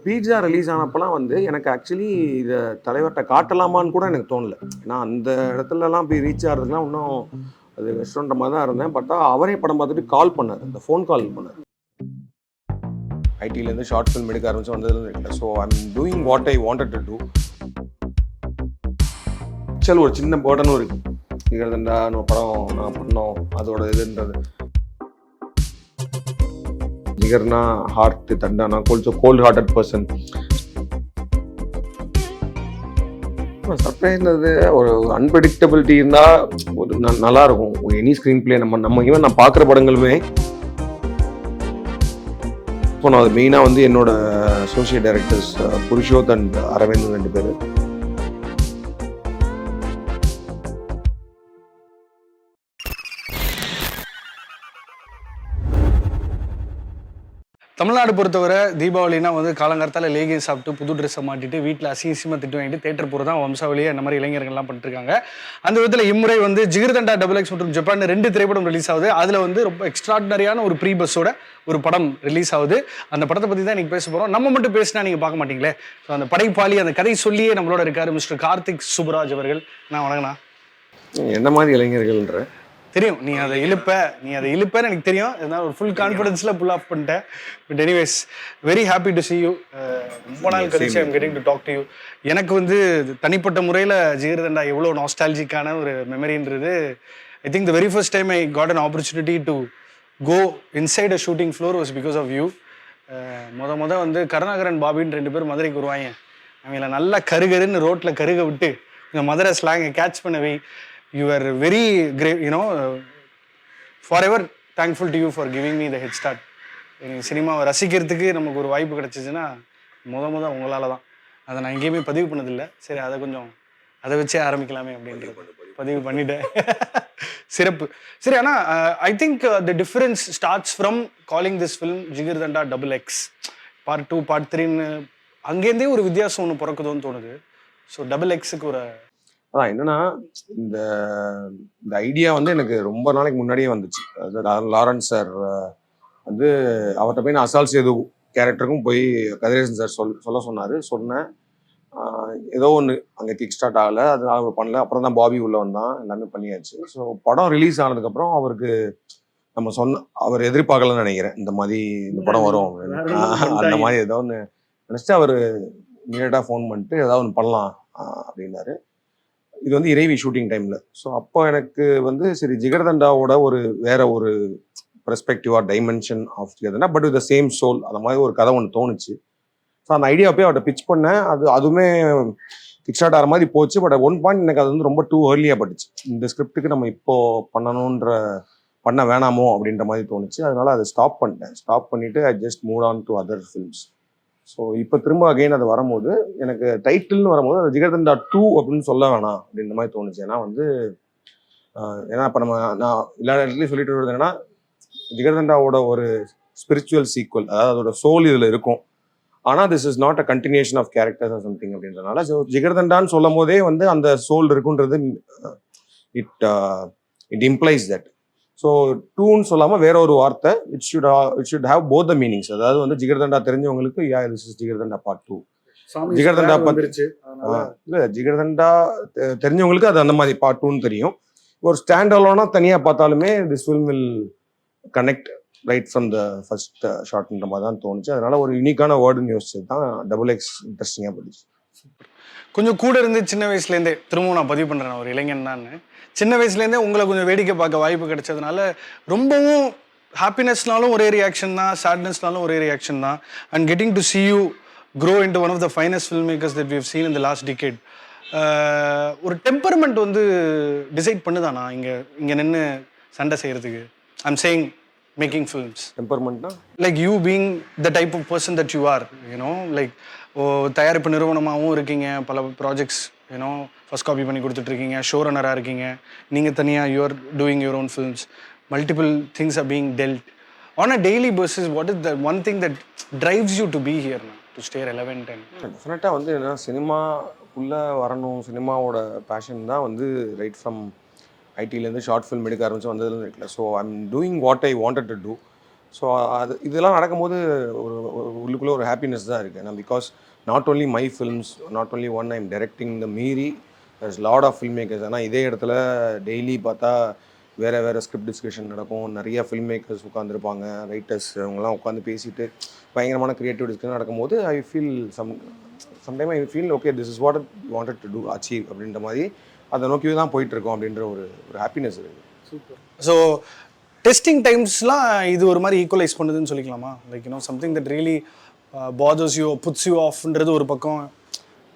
Pizza release ஆனப்பெல்லாம் வந்து எனக்கு actually இதை தலைவர்கிட்ட காட்டலாமான்னு கூட எனக்கு தோணலை. ஏன்னா அந்த இடத்துலலாம் போய் ரீச் ஆகிறதுக்குலாம் இன்னும் அது ரெஸ்டாரண்ட் மாதிரி தான் இருந்தேன். பட் அவரே படம் பார்த்துட்டு கால் பண்ணார், இந்த ஃபோன் கால் பண்ணார். ஐடியிலேருந்து ஷார்ட் ஃபிலிம் எடுக்க ஆரம்பிச்சு வந்ததுலேருந்து இல்லை. So I'm doing what I wanted to do. Actual ஒரு சின்ன பேர்டனும் இருக்குது. ஜிகர்தண்டா படம் நான் பண்ணோம், அதோட இதுன்றது. ஜிகர்னா ஹார்ட், தண்டானா கொஞ்சம் கோல்ட் ஹார்ட்டட் பர்சன். சர்ப்ரைஸ்ன்றது ஒரு அன்பிரடிக்டபிலிட்டி இருந்தால் ஒரு நல்லா இருக்கும். எனி ஸ்க்ரீன் பிளே நம்ம ஈவன் நான் பார்க்குற படங்களுமே. இப்போ நான் அது மெயினாக வந்து என்னோட associate directors Purushoth and Aravind 2 பேர். தமிழ்நாடு பொறுத்தவரை தீபாவளினா வந்து காலங்காலத்தால் லேகி சாப்பிட்டு புது ட்ரெஸ்ஸை மாட்டிட்டு வீட்டில் அசிங்கமாக திட்டு வாங்கிட்டு தேட்டர் போகிறது தான் வம்சாவளியே இந்த மாதிரி இளைஞர்கள்லாம் பண்ணிட்டுருக்காங்க. அந்த விதத்தில் இம்முறை வந்து ஜிகர்தண்டா XX மற்றும் ஜப்பான் 2 திரைப்படம் ரிலீஸ் ஆகுது. அதில் வந்து ரொம்ப எக்ஸ்ட்ராடினரியான ஒரு ப்ரீ பஸ்ஸோட ஒரு படம் ரிலீஸ் ஆகுது. அந்த படத்தை பற்றி தான் இன்றைக்கி பேச போகிறோம். நம்ம மட்டும் பேசினா நீங்கள் பார்க்க மாட்டீங்களே. ஸோ அந்த படைப்பாளி, அந்த கதை சொல்லியே நம்மளோட இருக்கார் மிஸ்டர் கார்த்திக் சுபராஜ் அவர்கள். நான் வணங்கண்ணா. என்ன மாதிரி இளைஞர்கள்ன்ற தெரியும், நீ அதை இழுப்பேன்னு எனக்கு தெரியும். அதனால் ஒரு ஃபுல் கான்ஃபிடன்ஸில் புல் ஆஃப் பண்ணிட்டேன். But anyways, very happy to see you. ரொம்ப நாள் கழிச்சு I'm getting to talk to you. எனக்கு வந்து தனிப்பட்ட முறையில் ஜிகர்தண்டா எவ்வளோ நாஸ்டாலஜிக்கான ஒரு மெமரின்றது, I think the very first time I got an opportunity to go inside a shooting floor was because of you. முத வந்து கருணாகரன் பாபின்னு 2 பேர் மதுரைக்கு வருவாங்க. அவங்கள நல்லா கருகருன்னு ரோட்டில் கருக விட்டு இந்த மதுரை ஸ்லாங்கை கேட்ச் பண்ணவே. You are very great, you know, forever thankful to you for giving me the head start. சினிமாவை ரசிக்கிறதுக்கு நமக்கு ஒரு வாய்ப்பு கிடச்சிச்சுன்னா முத உங்களால் தான். அதை நான் எங்கேயுமே பதிவு பண்ணதில்லை. சரி, அதை வச்சே ஆரம்பிக்கலாமே அப்படின்ட்டு பதிவு பண்ணிட்டேன். சிறப்பு. சரி, ஆனால் ஐ think the difference starts from calling this film jigarthanda XX Part 2 Part 3ன்னு அங்கேருந்தே ஒரு வித்தியாசம் ஒன்று பிறக்குதோன்னு தோணுது. ஸோ XXக்கு ஒரு அதான் என்னன்னா, இந்த ஐடியா வந்து எனக்கு ரொம்ப நாளைக்கு முன்னாடியே வந்துச்சு. அது லாரன்ஸ் சார் வந்து அவர்கிட்ட போய் நான் அசால் சேது கேரக்டருக்கும் போய் கதிரேசன் சார் சொல்ல சொன்னார். சொன்னேன். ஏதோ ஒன்று அங்கே கிக் ஸ்டார்ட் ஆகலை, அதனால அவர் பண்ணல. அப்புறம் தான் பாபி உள்ள வந்தான், எல்லாமே பண்ணியாச்சு. ஸோ படம் ரிலீஸ் ஆனதுக்கப்புறம் அவருக்கு நம்ம அவர் எதிர்பார்க்கலன்னு நினைக்கிறேன், இந்த மாதிரி இந்த படம் வரும் அப்படின்னு. அந்த மாதிரி ஏதோ ஒன்று நினச்சிட்டு அவர் இமீடியட்டாக ஃபோன் பண்ணிட்டு ஏதாவது ஒன்று பண்ணலாம் அப்படின்னாரு. இது வந்து இறைவி ஷூட்டிங் டைமில். ஸோ அப்போ எனக்கு வந்து சரி, ஜிகர்தண்டாவோட ஒரு வேற ஒரு perspective or dimension of Jigarthanda, but with the same soul, அந்த மாதிரி ஒரு கதை ஒன்று தோணுச்சு. ஸோ அந்த ஐடியா போய் அவர்கிட்ட பிச் பண்ணேன். அதுவுமே கிக் ஸ்டார்ட் ஆகிற மாதிரி போச்சு. பட் ஒன் பாயிண்ட் எனக்கு அது வந்து ரொம்ப டூ ஏர்லியாக பட்டுச்சு. இந்த ஸ்கிரிப்டுக்கு நம்ம இப்போ பண்ண வேணாமோ அப்படின்ற மாதிரி தோணுச்சு. அதனால அதை ஸ்டாப் பண்ணிட்டு I just move on to other films. So இப்போ திரும்ப அகைன் அது வரும்போது எனக்கு டைட்டில்னு வரும்போது அது ஜிகர்தண்டா 2 அப்படின்னு சொல்ல வேணாம் அப்படின்ற மாதிரி தோணுச்சு. ஏன்னா இப்போ நான் எல்லா இடத்துலையும் சொல்லிட்டு வருது என்னன்னா, ஜிகர்தண்டாவோட ஒரு ஸ்பிரிச்சுவல் சீக்வல், அதாவது அதோட சோல் இதில் இருக்கும். ஆனால் this is not a continuation of characters or something அப்படின்றதுனால ஜிகர்தண்டான்னு சொல்லும் போதே வந்து அந்த சோல் இருக்குன்றது இட் இம்ப்ளைஸ் தட். ஸோ 2ன்னு சொல்லாமல் வேற ஒரு வார்த்தை, it should have both the meanings. அதாவது வந்து ஜிகர்தண்டா தெரிஞ்சவங்களுக்கு this is Jigarthanda Part 2. Jigarthanda இல்லை, ஜிகர்தண்டா தெரிஞ்சவங்களுக்கு அது அந்த மாதிரி Part 2ன்னு தெரியும். ஒரு ஸ்டாண்ட் அலோனா தனியாக பார்த்தாலுமே this film will connect right from the first ஷார்ட்ன்ற மாதிரி தான் தோணுச்சு. அதனால ஒரு யூனிக்கான வேர்டுன்னு யோசிச்சது தான் XX இன்ட்ரெஸ்டிங்காக போயிடுச்சு. கொஞ்சம் கூட இருந்து சின்ன வயசுலேருந்தே திரும்பவும் நான் பதிவு பண்ணுறேன், ஒரு இளைஞன் தான். சின்ன வயசுலேருந்தே உங்களை கொஞ்சம் வேடிக்கை பார்க்க வாய்ப்பு கிடைச்சதுனால ரொம்பவும் ஹாப்பினஸ்னாலும் ஒரே ரியாக்ஷன் தான், சேட்னஸ்னாலும் ஒரே ரியாக்ஷன் தான். And getting to see you grow into one of the finest film makers that we have seen in the last decade. ஒரு டெம்பர்மெண்ட் வந்து டிசைட் பண்ணுதானா இங்கே நின்று சண்டை செய்கிறதுக்கு? I'm saying making films. டெம்பர்மெண்ட்னா like you being the type of person that you are, you know, like தயாரிப்பு நிறுவனமாகவும் இருக்கீங்க, பல ப்ராஜெக்ட்ஸ் யூனோ ஃபர்ஸ்ட் காப்பி பண்ணி கொடுத்துட்ருக்கீங்க, ஷோ ரன்னராக இருக்கீங்க, நீங்கள் தனியாக you are doing your own films, multiple things are being dealt on a daily basis. What is the one thing that drives you to be here to stay relevant? டெஃபினட்டாக வந்து என்ன, சினிமாக்குள்ளே வரணும், சினிமாவோட பேஷன் தான் வந்து ரைட் ஃப்ரம் ஐடியிலேருந்து short film எடுக்க ஆரம்பிச்சு வந்ததுலேருந்து இருக்குல்ல. So I'm doing what I wanted to do. So அது இதெல்லாம் நடக்கும்போது ஒரு உள்ளுக்குள்ளே ஒரு ஹாப்பினஸ் தான் இருக்குது. ஏன்னா because not only my films, not only one I'm directing the மீறி there's lot of film makers. ஆனால் இதே இடத்துல டெய்லி பார்த்தா வேறு ஸ்கிரிப்ட் டிஸ்கஷன் நடக்கும். நிறைய ஃபில்ம் மேக்கர்ஸ் உட்காந்துருப்பாங்க, ரைட்டர்ஸ், அவங்கலாம் உட்காந்து பேசிட்டு பயங்கரமான க்ரியேட்டிவ் டிஸ்கஷன் நடக்கும்போது I feel sometime I feel okay this is what wanted to do achieve அப்படின்ற மாதிரி அதை நோக்கி தான் போயிட்டுருக்கோம் அப்படின்ற ஒரு ஹாப்பினஸ் இருக்குது. சூப்பர். ஸோ டெஸ்டிங் டைம்ஸ்லாம் இது ஒரு மாதிரி ஈக்குவலைஸ் பண்ணுதுன்னு சொல்லிக்கலாமா? Like something that really bothers you, puts you ஆஃப்ன்றது ஒரு பக்கம்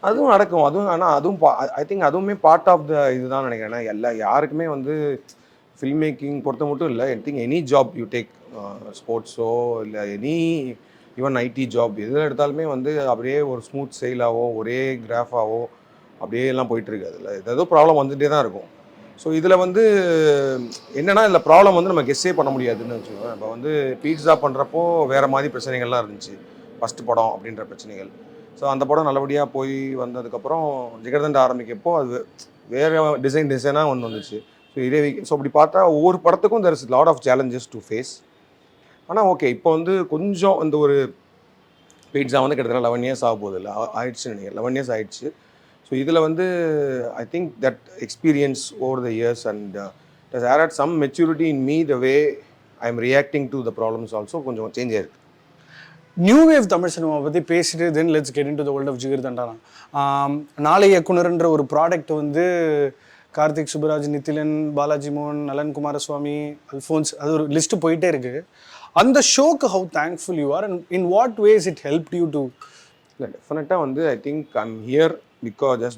அதுவும் நடக்கும். அதுவும் ஆனால் அதுவும் ஐ திங்க் அதுவுமே பார்ட் ஆஃப் த இதுதான் நினைக்கிறேன். ஏன்னா யாருக்குமே வந்து ஃபில்ம் மேக்கிங் பொறுத்த மட்டும் இல்லை, I think any job you take, ஸ்போர்ட்ஸோ இல்லை ஈவன் ஐடி ஜாப் எதில் எடுத்தாலுமே வந்து அப்படியே ஒரு ஸ்மூத் செயலாவோ ஒரே கிராஃபாவோ அப்படியே எல்லாம் போயிட்டுருக்கு. அதில் ஏதோ ப்ராப்ளம் வந்துகிட்டே தான் இருக்கும். ஸோ இதில் வந்து என்னென்னா இதில் ப்ராப்ளம் வந்து நம்ம கெஸ்ஸே பண்ண முடியாதுன்னு வச்சுக்கோங்க. இப்போ வந்து பீட்ஸா பண்ணுறப்போ வேறு மாதிரி பிரச்சனைகள்லாம் இருந்துச்சு, ஃபஸ்ட்டு படம் அப்படின்ற பிரச்சனைகள். ஸோ அந்த படம் நல்லபடியாக போய் வந்ததுக்கப்புறம் ஜிகர்தண்டா ஆரம்பிக்கப்போ அது வேறு டிசைனாக ஒன்று வந்துச்சு. ஸோ அப்படி பார்த்தா ஒவ்வொரு படத்துக்கும் there is lot of challenges to face. ஆனால் ஓகே, இப்போ வந்து கொஞ்சம் இந்த ஒரு பீட்ஸா வந்து கிட்டத்தட்ட 11 இயர்ஸ் ஆக போகுது, இல்லை ஆயிடுச்சுன்னு நினைக்கிறேன், 11 இயர்ஸ் ஆயிடுச்சு. ஸோ இதில் வந்து I think that experience over the years and does add some maturity in me the way I am reacting to the problems also கொஞ்சம் சேஞ்ச் ஆயிருக்கு. நியூ வேவ் தமிழ் சினிமா பற்றி பேசிட்டு then let's get into the world of Jigarthanda. நாளை இயக்குனர்ன்ற ஒரு product வந்து கார்த்திக், சுப்புராஜ், நித்திலன், பாலாஜி மோகன், நலன் குமாரசுவாமி, அல்ஃபோன்ஸ், அது ஒரு லிஸ்ட்டு போயிட்டே இருக்குது. அந்த ஷோக்கு how thankful you are and in what ways it help you to? இல்லை, டெஃபினட்டாக வந்து I think I'm here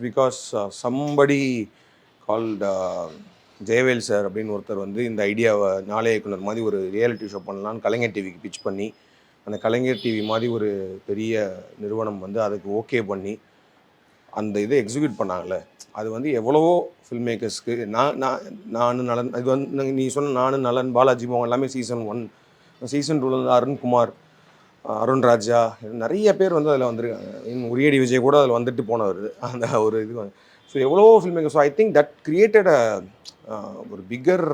because somebody called Jayavel sir அப்படின்னு ஒருத்தர் வந்து இந்த ஐடியாவை நாளை இயக்குனர் மாதிரி ஒரு ரியாலிட்டி ஷோ பண்ணலான்னு கலைஞர் டிவிக்கு பிச் பண்ணி, அந்த கலைஞர் டிவி மாதிரி ஒரு பெரிய நிறுவனம் வந்து அதுக்கு ஓகே பண்ணி அந்த இதை எக்ஸிக்யூட் பண்ணாங்கல்ல, அது வந்து எவ்வளவோ ஃபில்ம் மேக்கர்ஸ்க்கு நான் நலன், இது வந்து நீ சொன்ன நான் நலன், பாலாஜி மோகன் எல்லாமே சீசன் 1, சீசன் 2 வந்து அருண்குமார், அருண் ராஜா, நிறைய பேர் வந்து அதில் வந்திருக்காங்க. உரியடி விஜய் கூட அதில் வந்துட்டு போனவர் அந்த ஒரு இது. ஸோ எவ்வளவோ film maker. So I think that created ஒரு bigger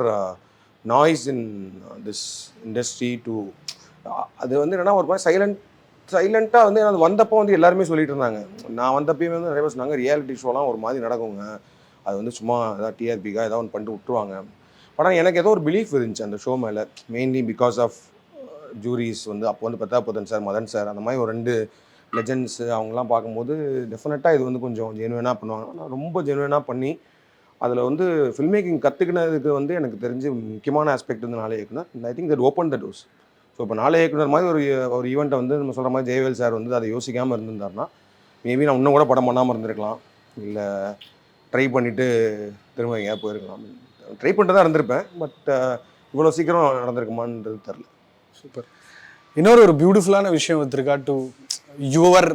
noise in this industry to அது வந்து என்னென்னா ஒரு மாதிரி சைலண்ட்டாக வந்து அது வந்தப்போ வந்து எல்லாருமே சொல்லிட்டு இருந்தாங்க. நான் வந்தப்பயுமே வந்து நிறைய பேர் சொன்னாங்க ரியாலிட்டி ஷோலாம் ஒரு மாதிரி நடக்குங்க, அது வந்து சும்மா ஏதாவது டிஆர்பிக்காக ஏதாவது ஒன்று பண்ணிட்டு விட்டுருவாங்க. ஆனால் எனக்கு ஏதோ ஒரு பிலீஃப் இருந்துச்சு அந்த ஷோ மேலே, மெயின்லி பிகாஸ் ஆஃப் ஜூரிஸ் வந்து அப்போ வந்து பிரதாபதன் சார், மதன் சார், அந்த மாதிரி ஒரு 2 லெஜண்ட்ஸு அவங்களாம் பார்க்கும்போது டெஃபினட்டாக இது வந்து கொஞ்சம் ஜெனுவனாக பண்ணுவாங்க. ஆனால் ரொம்ப ஜெனுவனாக பண்ணி அதில் வந்து ஃபில்ம் மேக்கிங் கற்றுக்கினதுக்கு வந்து எனக்கு தெரிஞ்சு முக்கியமான ஆஸ்பெக்ட் வந்து நாளை இயக்குனர். ஐ think that open the doors. So இப்போ நாளை இயக்குனர் மாதிரி ஒரு ஈவெண்ட்டை வந்து நம்ம சொல்கிற மாதிரி ஜெயவேல் சார் வந்து அதை யோசிக்காமல் இருந்திருந்தாருன்னா மேபி நான் இன்னும் கூட படம் பண்ணாமல் இருந்திருக்கலாம், இல்லை ட்ரை பண்ணிவிட்டு திரும்ப எங்கேயா போயிருக்கலாம். ட்ரை பண்ணிட்டு தான் இருந்திருப்பேன், பட் இவ்வளோ சீக்கிரம் நடந்திருக்குமான்றது தெரில. சூப்பர். இன்னொரு ஒரு பியூட்டிஃபுல்லான விஷயம் with regard to your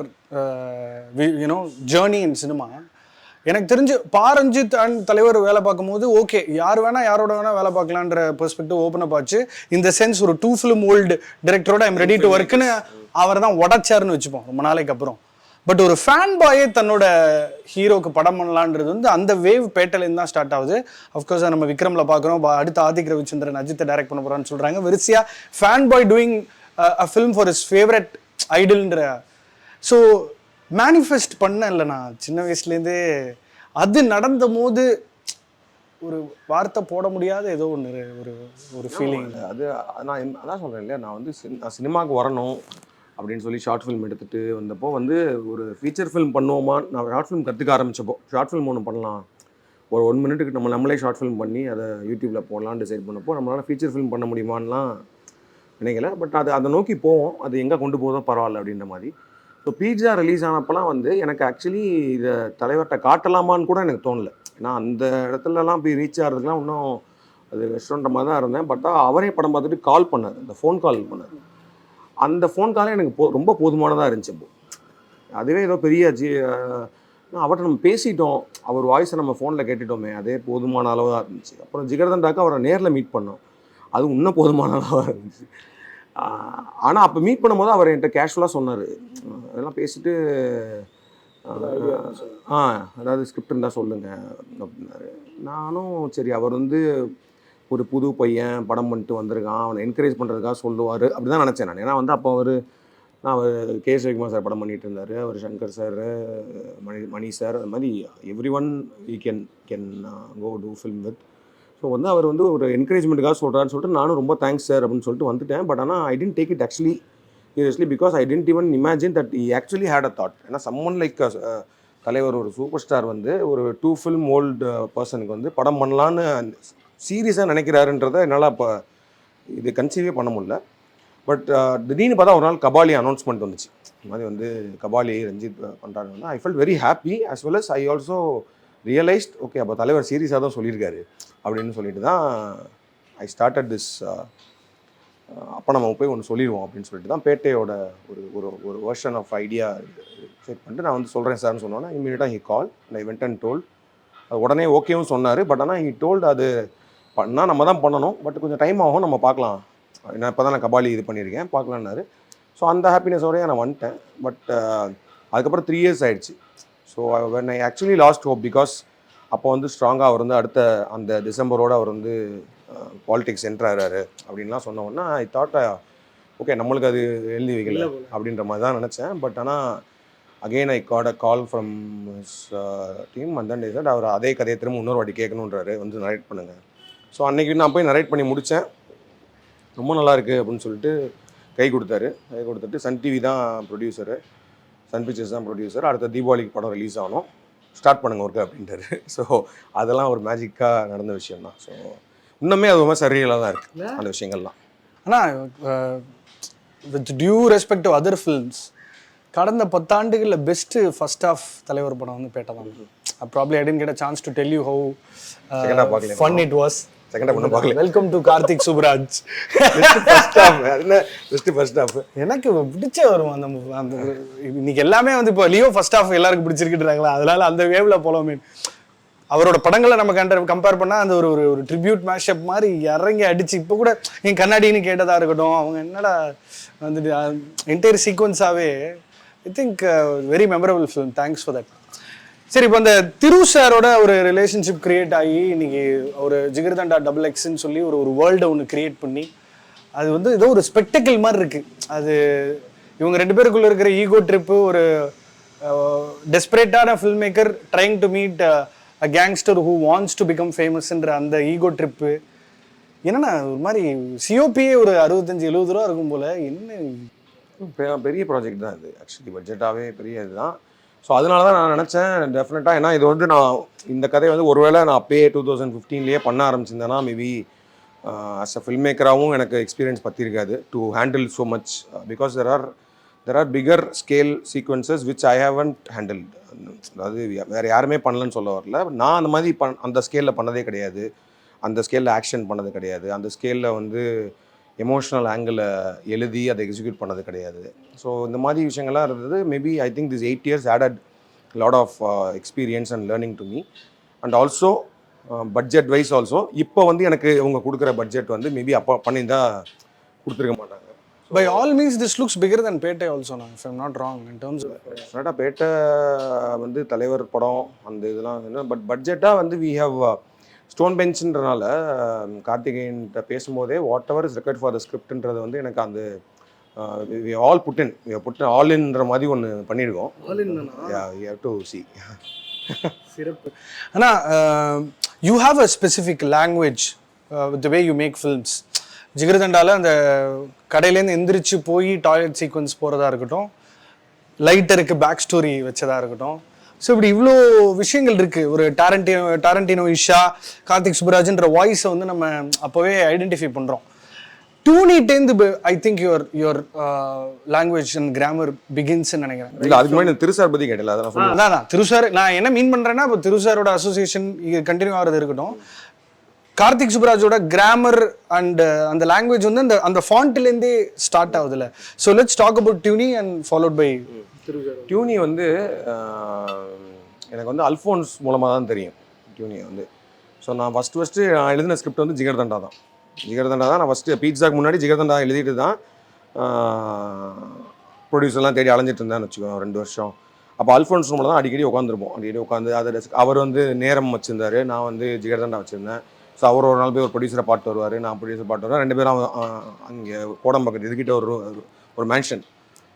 you know journey in cinema, எனக்கு தெரிஞ்சு பாரஞ்சித் அண்ட் தலைவர் வேலை பார்க்கும்போது ஓகே யார் வேணால் யாரோட வேணால் வேலை பார்க்கலான்ற பெர்ஸ்பெக்டிவ் ஓப்பன் அப் ஆச்சு. இந்த சென்ஸ் ஒரு 2 ஃபிலிம் ஓல்டு டிரெக்டரோட ஐம் ரெடி டு ஒர்க்குன்னு அவர் தான் உடச்சாருன்னு வச்சுப்போம் ரொம்ப நாளைக்கு அப்புறம். பட் ஒரு ஃபேன் பாயே தன்னோட ஹீரோக்கு படம் பண்ணலான்றது வந்து அந்த வேவ் பேட்டலேருந்து தான் ஸ்டார்ட் ஆகுது. அஃப்கோர்ஸ் நம்ம விக்ரமில் பார்க்குறோம், அடுத்த ஆதிக் ரவிச்சந்திரன் அஜித்தை டைரக்ட் பண்ண போகிறான்னு சொல்கிறாங்க. வெரிசியா fan boy doing a film for his favourite ஐடல்ன்ற. ஸோ மேனிஃபெஸ்ட் பண்ண இல்லை நான் சின்ன வயசுலேருந்தே, அது நடந்த போது ஒரு வார்த்தை போட முடியாத ஏதோ ஒன்று ஒரு ஃபீலிங். அது நான் அதான் சொல்கிறேன் இல்லையா, நான் வந்து சினிமாவுக்கு வரணும் அப்படின்னு சொல்லி ஷார்ட் ஃபிலிம் எடுத்துகிட்டு வந்தப்போ வந்து ஒரு ஃபீச்சர் ஃபிலிம் பண்ணுவோமா, நான் ஷார்ட் ஃபிலிம் கற்றுக்க ஆரம்பித்தப்போ ஷார்ட் ஃபிலிம் ஒன்று பண்ணலாம், ஒரு 1 மினிட்டுக்கு நம்மளே ஷார்ட் ஃபிலிம் பண்ணி அதை யூடியூப்பில் போடலான்னு டிசைட் பண்ணப்போ நம்மளால் ஃபீச்சர் ஃபிலிம் பண்ண முடியுமான்லாம் நினைக்கல. பட் அதை நோக்கி போவோம், அது எங்கே கொண்டு போதோ பரவாயில்ல அப்படின்ற மாதிரி. ஸோ பீட்ஸா ரிலீஸ் ஆனப்போலாம் வந்து எனக்கு ஆக்சுவலி இதை தலைவர்கிட்ட காட்டலாமான்னு கூட எனக்கு தோணலை. ஏன்னா அந்த இடத்துலலாம் போய் ரீச் ஆகிறதுக்குலாம் இன்னும் அது ரெஸ்டாரண்ட் மாதிரி தான் இருந்தேன். பட் அவரே படம் பார்த்துட்டு கால் பண்ணார், அந்த ஃபோன் கால் பண்ணார். அந்த ஃபோன் காலே எனக்கு ரொம்ப போதுமானதாக இருந்துச்சு. இப்போ அதுவே ஏதோ பெரிய அவர்கிட்ட நம்ம பேசிட்டோம், அவர் வாய்ஸை நம்ம ஃபோனில் கேட்டுட்டோமே, அதே போதுமான அளவு தான் இருந்துச்சு. அப்புறம் ஜிகர்தண்டாக்கு அவரை நேரில் மீட் பண்ணோம், அது இன்னும் போதுமான அளவாக இருந்துச்சு. ஆனால் அப்போ மீட் பண்ணும்போது அவர் என்கிட்ட கேஷுவலாக சொன்னார், அதெல்லாம் பேசிட்டு அதாவது ஸ்கிரிப்ட் இருந்தால் சொல்லுங்கள் அப்படின்னாரு. நானும் சரி அவர் வந்து ஒரு புது பையன் படம் பண்ணிட்டு வந்திருக்கான், அவனை என்கரேஜ் பண்ணுறதுக்காக சொல்லுவார் அப்படி தான் நினச்சேன் நான். ஏன்னா வந்து அப்போ அவர் கேஎஸ் ரவிக்குமார் சார் படம் பண்ணிகிட்டு இருந்தார், அவர் சங்கர் சார், மணி சார், அது மாதிரி everyone he can go to film with. So வந்து அவர் வந்து ஒரு என்கரேஜ்மெண்ட்டுக்காக சொல்கிறான்னு சொல்லிட்டு நானும் ரொம்ப தேங்க்ஸ் சார் அப்படின்னு சொல்லிட்டு வந்துட்டேன். பட் ஆனால் I didn't take it actually seriously because I didn't even imagine that I actually had a thought. ஏன்னா சம்மன் லைக் தலைவர் ஒரு சூப்பர் ஸ்டார் வந்து ஒரு 2 ஃபில்ம் ஓல்டு பர்சனுக்கு வந்து படம் பண்ணலான்னு சீரியஸாக நினைக்கிறாருன்றதை என்னால் அப்போ இது கன்சீவே பண்ண முடியல. பட் திடீர்னு பார்த்தா ஒரு நாள் கபாலி அனௌன்ஸ்மெண்ட் வந்துச்சு, இந்த மாதிரி வந்து கபாலி ரஞ்சித் பண்ணுறாருன்னா I felt very happy as well as I also realised okay அப்போ தலைவர் சீரியஸாக தான் சொல்லியிருக்காரு அப்படின்னு சொல்லிட்டு தான் ஐ ஸ்டார்டட் திஸ். அப்போ நம்ம போய் ஒன்று சொல்லிடுவோம் அப்படின்னு சொல்லிட்டு தான் பேட்டையோட ஒரு ஒரு ஒரு வெர்ஷன் ஆஃப் ஐடியா செட் பண்ணிட்டு நான் வந்து சொல்கிறேன் சார்னு சொன்னோன்னா இமீடியட்டாக he call and I went and told. அது உடனே ஓகேவும் சொன்னார். பட் ஆனால் ஹி டோல்ட் அது பண்ணால் நம்ம தான் பண்ணணும், பட் கொஞ்சம் டைம் ஆகும், நம்ம பார்க்கலாம், நான் இப்போ தான் நான் கபாலி இது பண்ணியிருக்கேன் பார்க்கலான்னாரு. ஸோ அந்த ஹாப்பினஸோடய நான் வந்துட்டேன். பட் அதுக்கப்புறம் 3 years ஆகிடுச்சு. So when I actually last hope because அப்போ வந்து ஸ்ட்ராங்காக அவர் வந்து அடுத்த அந்த டிசம்பரோடு அவர் வந்து பாலிடிக்ஸ் என்ட்ராகிறாரு அப்படின்லாம் சொன்ன உடனே ஐ தாட் ஓகே நம்மளுக்கு அது எழுதி வைக்கல அப்படின்ற மாதிரி தான் நினச்சேன். பட் ஆனால் again I got a call from his team and then decide அவர் அதே கதையை திரும்ப இன்னொரு வாட்டி கேட்கணுன்றாரு, வந்து நரேட் பண்ணுங்கள். ஸோ அன்றைக்கி நான் போய் நரேட் பண்ணி முடித்தேன். ரொம்ப நல்லா இருக்குது அப்படின்னு சொல்லிட்டு கை கொடுத்துட்டு சன் டிவி தான் ப்ரொடியூசரு, சன் பிக்சர்ஸ் தான் ப்ரொடியூசர், அடுத்த தீபாவளிக்கு படம் ரிலீஸ் ஆகணும், ஸ்டார்ட் பண்ணுங்க ஒர்க்கு அப்படின்ட்டாரு. ஸோ அதெல்லாம் ஒரு மேஜிக்காக நடந்த விஷயம் தான். ஸோ இன்னுமே அது ரொம்ப சரியலாக தான் இருக்குது அந்த விஷயங்கள்லாம். ஆனால் with due respect to other films கடந்த 10 ஆண்டுகளில் பெஸ்ட்டு ஃபர்ஸ்ட் ஆஃப் தலைவர் படம் வந்து பேட்டை தான். Probably I didn't get a chance to tell you how fun it was. Second ஒன்றும் பார்க்கல. Welcome to Karthik Subbaraj. First off எனக்கு பிடிச்ச வரும் அந்த இன்னைக்கு எல்லாமே வந்து இப்போ லியோ ஃபர்ஸ்ட் ஆஃப் எல்லாருக்கும் பிடிச்சிருக்குறாங்களா, அதனால அந்த வேவ்ல போலமே. அவரோட படங்களை நம்ம கம்பேர் பண்ணால் அந்த ஒரு ஒரு ட்ரிபியூட் மேஷப் மாதிரி இறங்கி அடிச்சு இப்போ கூட என் கண்ணாடின்னு கேட்டதாக இருக்கட்டும், அவங்க என்னடா வந்துட்டு என்டையர் சீக்வன்ஸாகவே I think very memorable film. Thanks for that. சரி, இப்போ அந்த திரு சாரோட ஒரு ரிலேஷன்ஷிப் கிரியேட் ஆகி இன்னைக்கு ஒரு ஜிகர்தண்டா XXன்னு சொல்லி ஒரு வேர்ல்டை ஒன்று கிரியேட் பண்ணி அது வந்து ஏதோ ஒரு ஸ்பெக்டக்கிள் மாதிரி இருக்கு. அது இவங்க 2 பேருக்குள்ள இருக்கிற ஈகோ ட்ரிப்பு, ஒரு டெஸ்பரேட்டான film maker trying to meet a gangster who wants to become ஃபேமஸ்ன்ற அந்த ஈகோ ட்ரிப்பு என்னன்னா ஒரு மாதிரி சிஓபியே ஒரு 65-70 ரூபா இருக்கும் போல. என்ன பெரிய ப்ராஜெக்ட் தான் இது, ஆக்சுவலி பட்ஜெட்டாகவே பெரிய இதுதான். ஸோ அதனால தான் நான் நினச்சேன் டெஃபினட்டாக, ஏன்னா இது வந்து நான் இந்த கதையை வந்து ஒருவேளை நான் அப்பயே 2015 பண்ண ஆரம்பிச்சிருந்தேன்னா மேபி அஸ் அ ஃபில்ம் மேக்கராகவும் எனக்கு எக்ஸ்பீரியன்ஸ் பற்றிருக்காது to handle so much because there are bigger scale sequences which I haven't handle. அதாவது வேறு யாருமே பண்ணலன்னு சொல்ல வரல, நான் அந்த மாதிரி அந்த ஸ்கேலில் பண்ணதே கிடையாது, அந்த ஸ்கேலில் ஆக்ஷன் பண்ணது கிடையாது, அந்த ஸ்கேலில் வந்து எமோஷ்னல் ஆங்கிளில் எழுதி அதை எக்ஸிக்யூட் பண்ணது கிடையாது. ஸோ இந்த மாதிரி விஷயங்கள்லாம் இருந்தது. Maybe I think this 8 years added lot of experience and learning to me and also budget wise also. இப்போ வந்து எனக்கு இவங்க கொடுக்குற பட்ஜெட் வந்து மேபி அப்போ பண்ணியிருந்தா கொடுத்துருக்க மாட்டாங்க. By all means, this looks bigger than Pete also, now, if I'm not wrong, in terms of... Definitely, Pete வந்து தலைவர் படம் அந்த இதெல்லாம் என்ன, பட் பட்ஜெட்டாக வந்து வி ஹவ் ஸ்டோன் பெஞ்சுன்றனால கார்த்திகேயன்கிட்ட பேசும்போதே whatever is record for the ஸ்கிரிப்ட்ன்றது வந்து எனக்கு அந்த வி ஆல் புட்டின் ஆல் இன்ற மாதிரி ஒன்று பண்ணியிருக்கோம். You have to see. சிறப்பு. ஆனால் you have a specific language with the way you make films. ஜிகர்தண்டாவில் அந்த கடையிலேருந்து எந்திரிச்சு போய் டாய்லெட் சீக்வன்ஸ் போகிறதா இருக்கட்டும், லைட்டருக்கு பேக் ஸ்டோரி வச்சதாக இருக்கட்டும், ஸோ இப்படி இவ்வளோ விஷயங்கள் இருக்குது. ஒரு டாரண்டினோ இஷா, கார்த்திக் சுப்புராஜ்ன்ற வாய்ஸை வந்து நம்ம அப்போவே ஐடென்டிஃபை பண்ணுறோம். டூனிட்டேந்து I think your language and grammar பிகின்ஸ்ன்னு நினைக்கிறேன். இல்லை, அதுக்கு முன்னாடி திருசார் பற்றி கேட்டல, அதான் திருசார். நான் என்ன மீன் பண்ணுறேன்னா, இப்போ திருசாரோட அசோசியேஷன் கண்டினியூ ஆகிறது இருக்கட்டும், கார்த்திக் சுப்புராஜோட கிராமர் அண்ட் அந்த லாங்குவேஜ் வந்து அந்த ஃபாண்ட்லேருந்தே ஸ்டார்ட் ஆகுதுல்ல. ஸோ லெட்ஸ் டாக் அபவுட் டியூனி அண்ட் ஃபாலோட் பை டியூனி. வந்து எனக்கு வந்து அல்ஃபோன்ஸ் மூலமாக தான் தெரியும் டியூனி வந்து. ஸோ நான் ஃபஸ்ட்டு நான் எழுதின ஸ்கிரிப்ட் வந்து ஜிகர்தண்டா தான். நான் ஃபஸ்ட்டு பீட்சாக்கு முன்னாடி ஜிகர்தண்டா எழுதிட்டு தான் ப்ரொடியூசர்லாம் தேடி அலைஞ்சிட்டு இருந்தேன்னு வச்சுக்கோங்க 2 வருஷம். அப்போ அல்ஃபோன்ஸ் மூலம் தான் அடிக்கடி உட்காந்துருப்போம். அடிக்கடி உட்காந்து அதை அவர் வந்து நேரம் வச்சுருந்தாரு, நான் வந்து ஜிகர்தண்டா வச்சுருந்தேன். ஸோ அவர் ஒரு நாள் போய் ஒரு ப்ரொடியூசரை பாட்டு வருவார், நான் ப்ரொடியூசர் பாட்டு வருவேன். 2 பேரும் அங்கே கோடம்பக்கத்து இதுக்கிட்ட ஒரு மேன்ஷன்,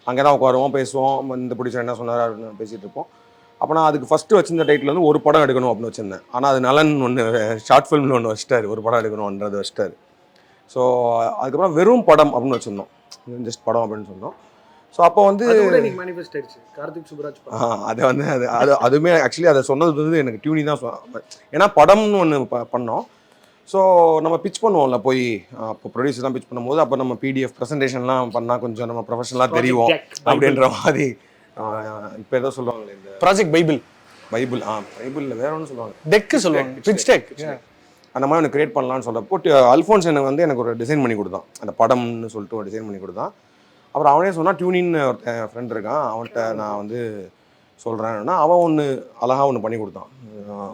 அங்கே தான் உட்காருவோம், பேசுவோம், இந்த ப்ரொடியூசர் என்ன சொன்னார் அப்படின்னு பேசிகிட்டு இருப்போம். அப்போ நான் அதுக்கு ஃபஸ்ட்டு வச்சிருந்த டைட்டில் வந்து ஒரு படம் எடுக்கணும் அப்படின்னு வச்சுருந்தேன். ஆனால் அது நலன் ஒன்று ஷார்ட் ஃபிலிம்னு ஒன்று வச்சிட்டாரு, ஒரு படம் எடுக்கணுன்றது வச்சிட்டாரு. ஸோ அதுக்கப்புறம் வெறும் படம் அப்படின்னு வச்சுருந்தோம், ஜஸ்ட் படம் அப்படின்னு சொன்னோம். ஸோ அப்போ வந்து மேனிஃபெஸ்ட் ஆயிடுச்சு கார்த்திக் சுப்ராஜ். அது வந்து அதுவுமே ஆக்சுவலி அதை சொன்னது வந்து எனக்கு டியூனி தான் ஏன்னா படம்னு ஒன்று பண்ணோம். ஸோ நம்ம பிச் பண்ணுவோம்ல போய், அப்போ ப்ரொடியூசர் தான் பிச் பண்ணும்போது அப்போ நம்ம பிடிஎஃப் ப்ரெசன்டேஷன்லாம் பண்ணால் கொஞ்சம் நம்ம ப்ரொஃபஷனலாக தெரியும் அப்படின்ற மாதிரி. இப்போ ஏதோ சொல்லுவாங்களே இந்த ப்ராஜெக்ட் பைபிள் பைபிளில் வேற ஒன்று சொல்லுவாங்க, டெக்கு சொல்லுவாங்க, பிச் டெக், அந்த மாதிரி ஒன்று கிரியேட் பண்ணலான்னு போட்டு அல்ஃபோன்ஸ் எனக்கு வந்து எனக்கு ஒரு டிசைன் பண்ணி கொடுத்தான், அந்த படம்னு சொல்லிட்டு ஒரு டிசைன் பண்ணி கொடுத்தான். அப்புறம் அவனே சொன்னால் டியூனின்னு என் ஃப்ரெண்ட் இருக்கான், அவன்கிட்ட நான் வந்து சொல்கிறேன்னா அவன் ஒன்று அழகாக ஒன்று பண்ணி கொடுத்தான்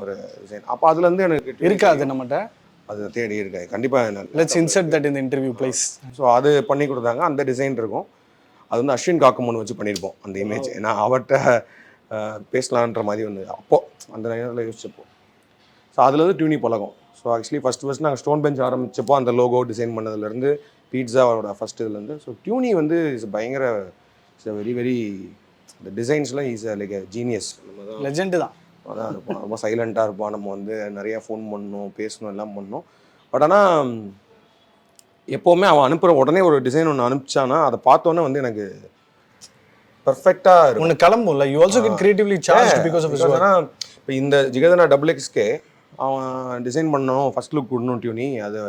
ஒரு டிசைன். அப்போ அதுலேருந்து எனக்கு இருக்காது நம்மகிட்ட, அது தேடி இருக்காது கண்டிப்பாக. Let's insert that in the interview please. So அது பண்ணி கொடுத்தாங்க, அந்த டிசைன் இருக்கும். அது வந்து அஸ்வின் காக்குமோன்னு வச்சு பண்ணியிருப்போம் அந்த இமேஜ். ஏன்னா அவர்கிட்ட பேசலான்ற மாதிரி வந்து அப்போது அந்த நேரத்தில் யோசிச்சப்போ. ஸோ அதில் வந்து டியூனி பழகம். ஸோ ஆக்சுவலி ஃபஸ்ட் நாங்கள் ஸ்டோன் பெஞ்ச் ஆரம்பிச்சப்போ அந்த லோகோ டிசைன் பண்ணதுலேருந்து பீட்ஸாவோட ஃபஸ்ட் இதுலேருந்து. ஸோ டியூனி வந்து இஸ் பயங்கர வெரி வெரி இந்த டிசைன்ஸ்லாம் இஸ் லைக் ஜீனியஸ். நம்ம தான் லெஜெண்டு தான். அதான் இருப்போம், ரொம்ப சைலண்ட்டாக இருப்போம். நம்ம வந்து நிறையா ஃபோன் பண்ணணும், பேசணும், எல்லாம் பண்ணணும். பட் ஆனால் எப்போவுமே அவன் அனுப்புகிற உடனே ஒரு டிசைன் ஒன்று அனுப்பிச்சானா அதை பார்த்தோன்னே வந்து எனக்கு பர்ஃபெக்டாக இருக்கும். ஒன்று கிளம்பும்ல, you also get creatively charged because of his work. இப்போ இந்த ஜிகர்தண்டா XXXக்கு அவன் டிசைன் பண்ணணும், ஃபஸ்ட் லுக் கொடுணும் டியூனி. அது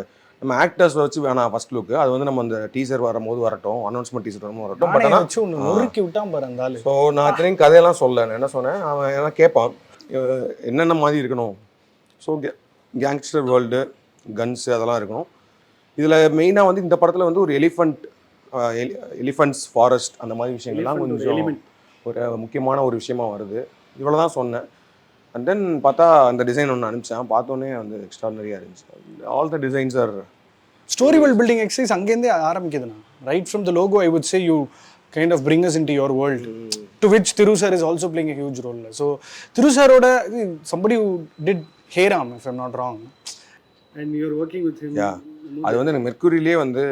நம்ம ஆக்டர்ஸ் வச்சு வேணாம் ஃபஸ்ட் லுக்கு, அது வந்து நம்ம அந்த டீசர் வரும்போது வரட்டும், அனௌன்ஸ்மெண்ட் டீசர் வரும்போது வரட்டும். பட் ஆனால் வச்சு ஒன்று நொறுக்கி விட்டான் பாரு அந்த ஆளு. ஸோ நான் இத்தனையும் கதையெல்லாம் சொல்ல, நான் என்ன சொன்னேன், அவன் எல்லாம் கேட்பான் என்னென்ன மாதிரி இருக்கணும். ஸோ கேங்ஸ்டர் வேர்ல்டு, கன்ஸு அதெல்லாம் இருக்கணும். இதில் மெயினாக வந்து இந்த படத்தில் வந்து ஒரு எலிஃபண்ட்ஸ் ஃபாரஸ்ட் அந்த மாதிரி விஷயங்கள்லாம் கொஞ்சம் ஒரு முக்கியமான ஒரு விஷயமா வருது. இவ்வளோ தான் சொன்னேன். அண்ட் தென் பார்த்தா அந்த டிசைன் ஒன்று அனுப்பிச்சேன், பார்த்தோன்னே வந்து எக்ஸ்ட்ரானரியாக இருந்துச்சு. All the designs are story world building exercise அங்கேருந்தே ஆரம்பிக்குதுண்ணா. Right from the logo I would say you kind of bring us into your world, to which Thiru sir is also playing a huge role. ஸோ திரு சாரோட somebody who did Hey Ram if I'm not wrong and you're working with him. அது வந்து எனக்கு மெர்க்குரியிலே வந்து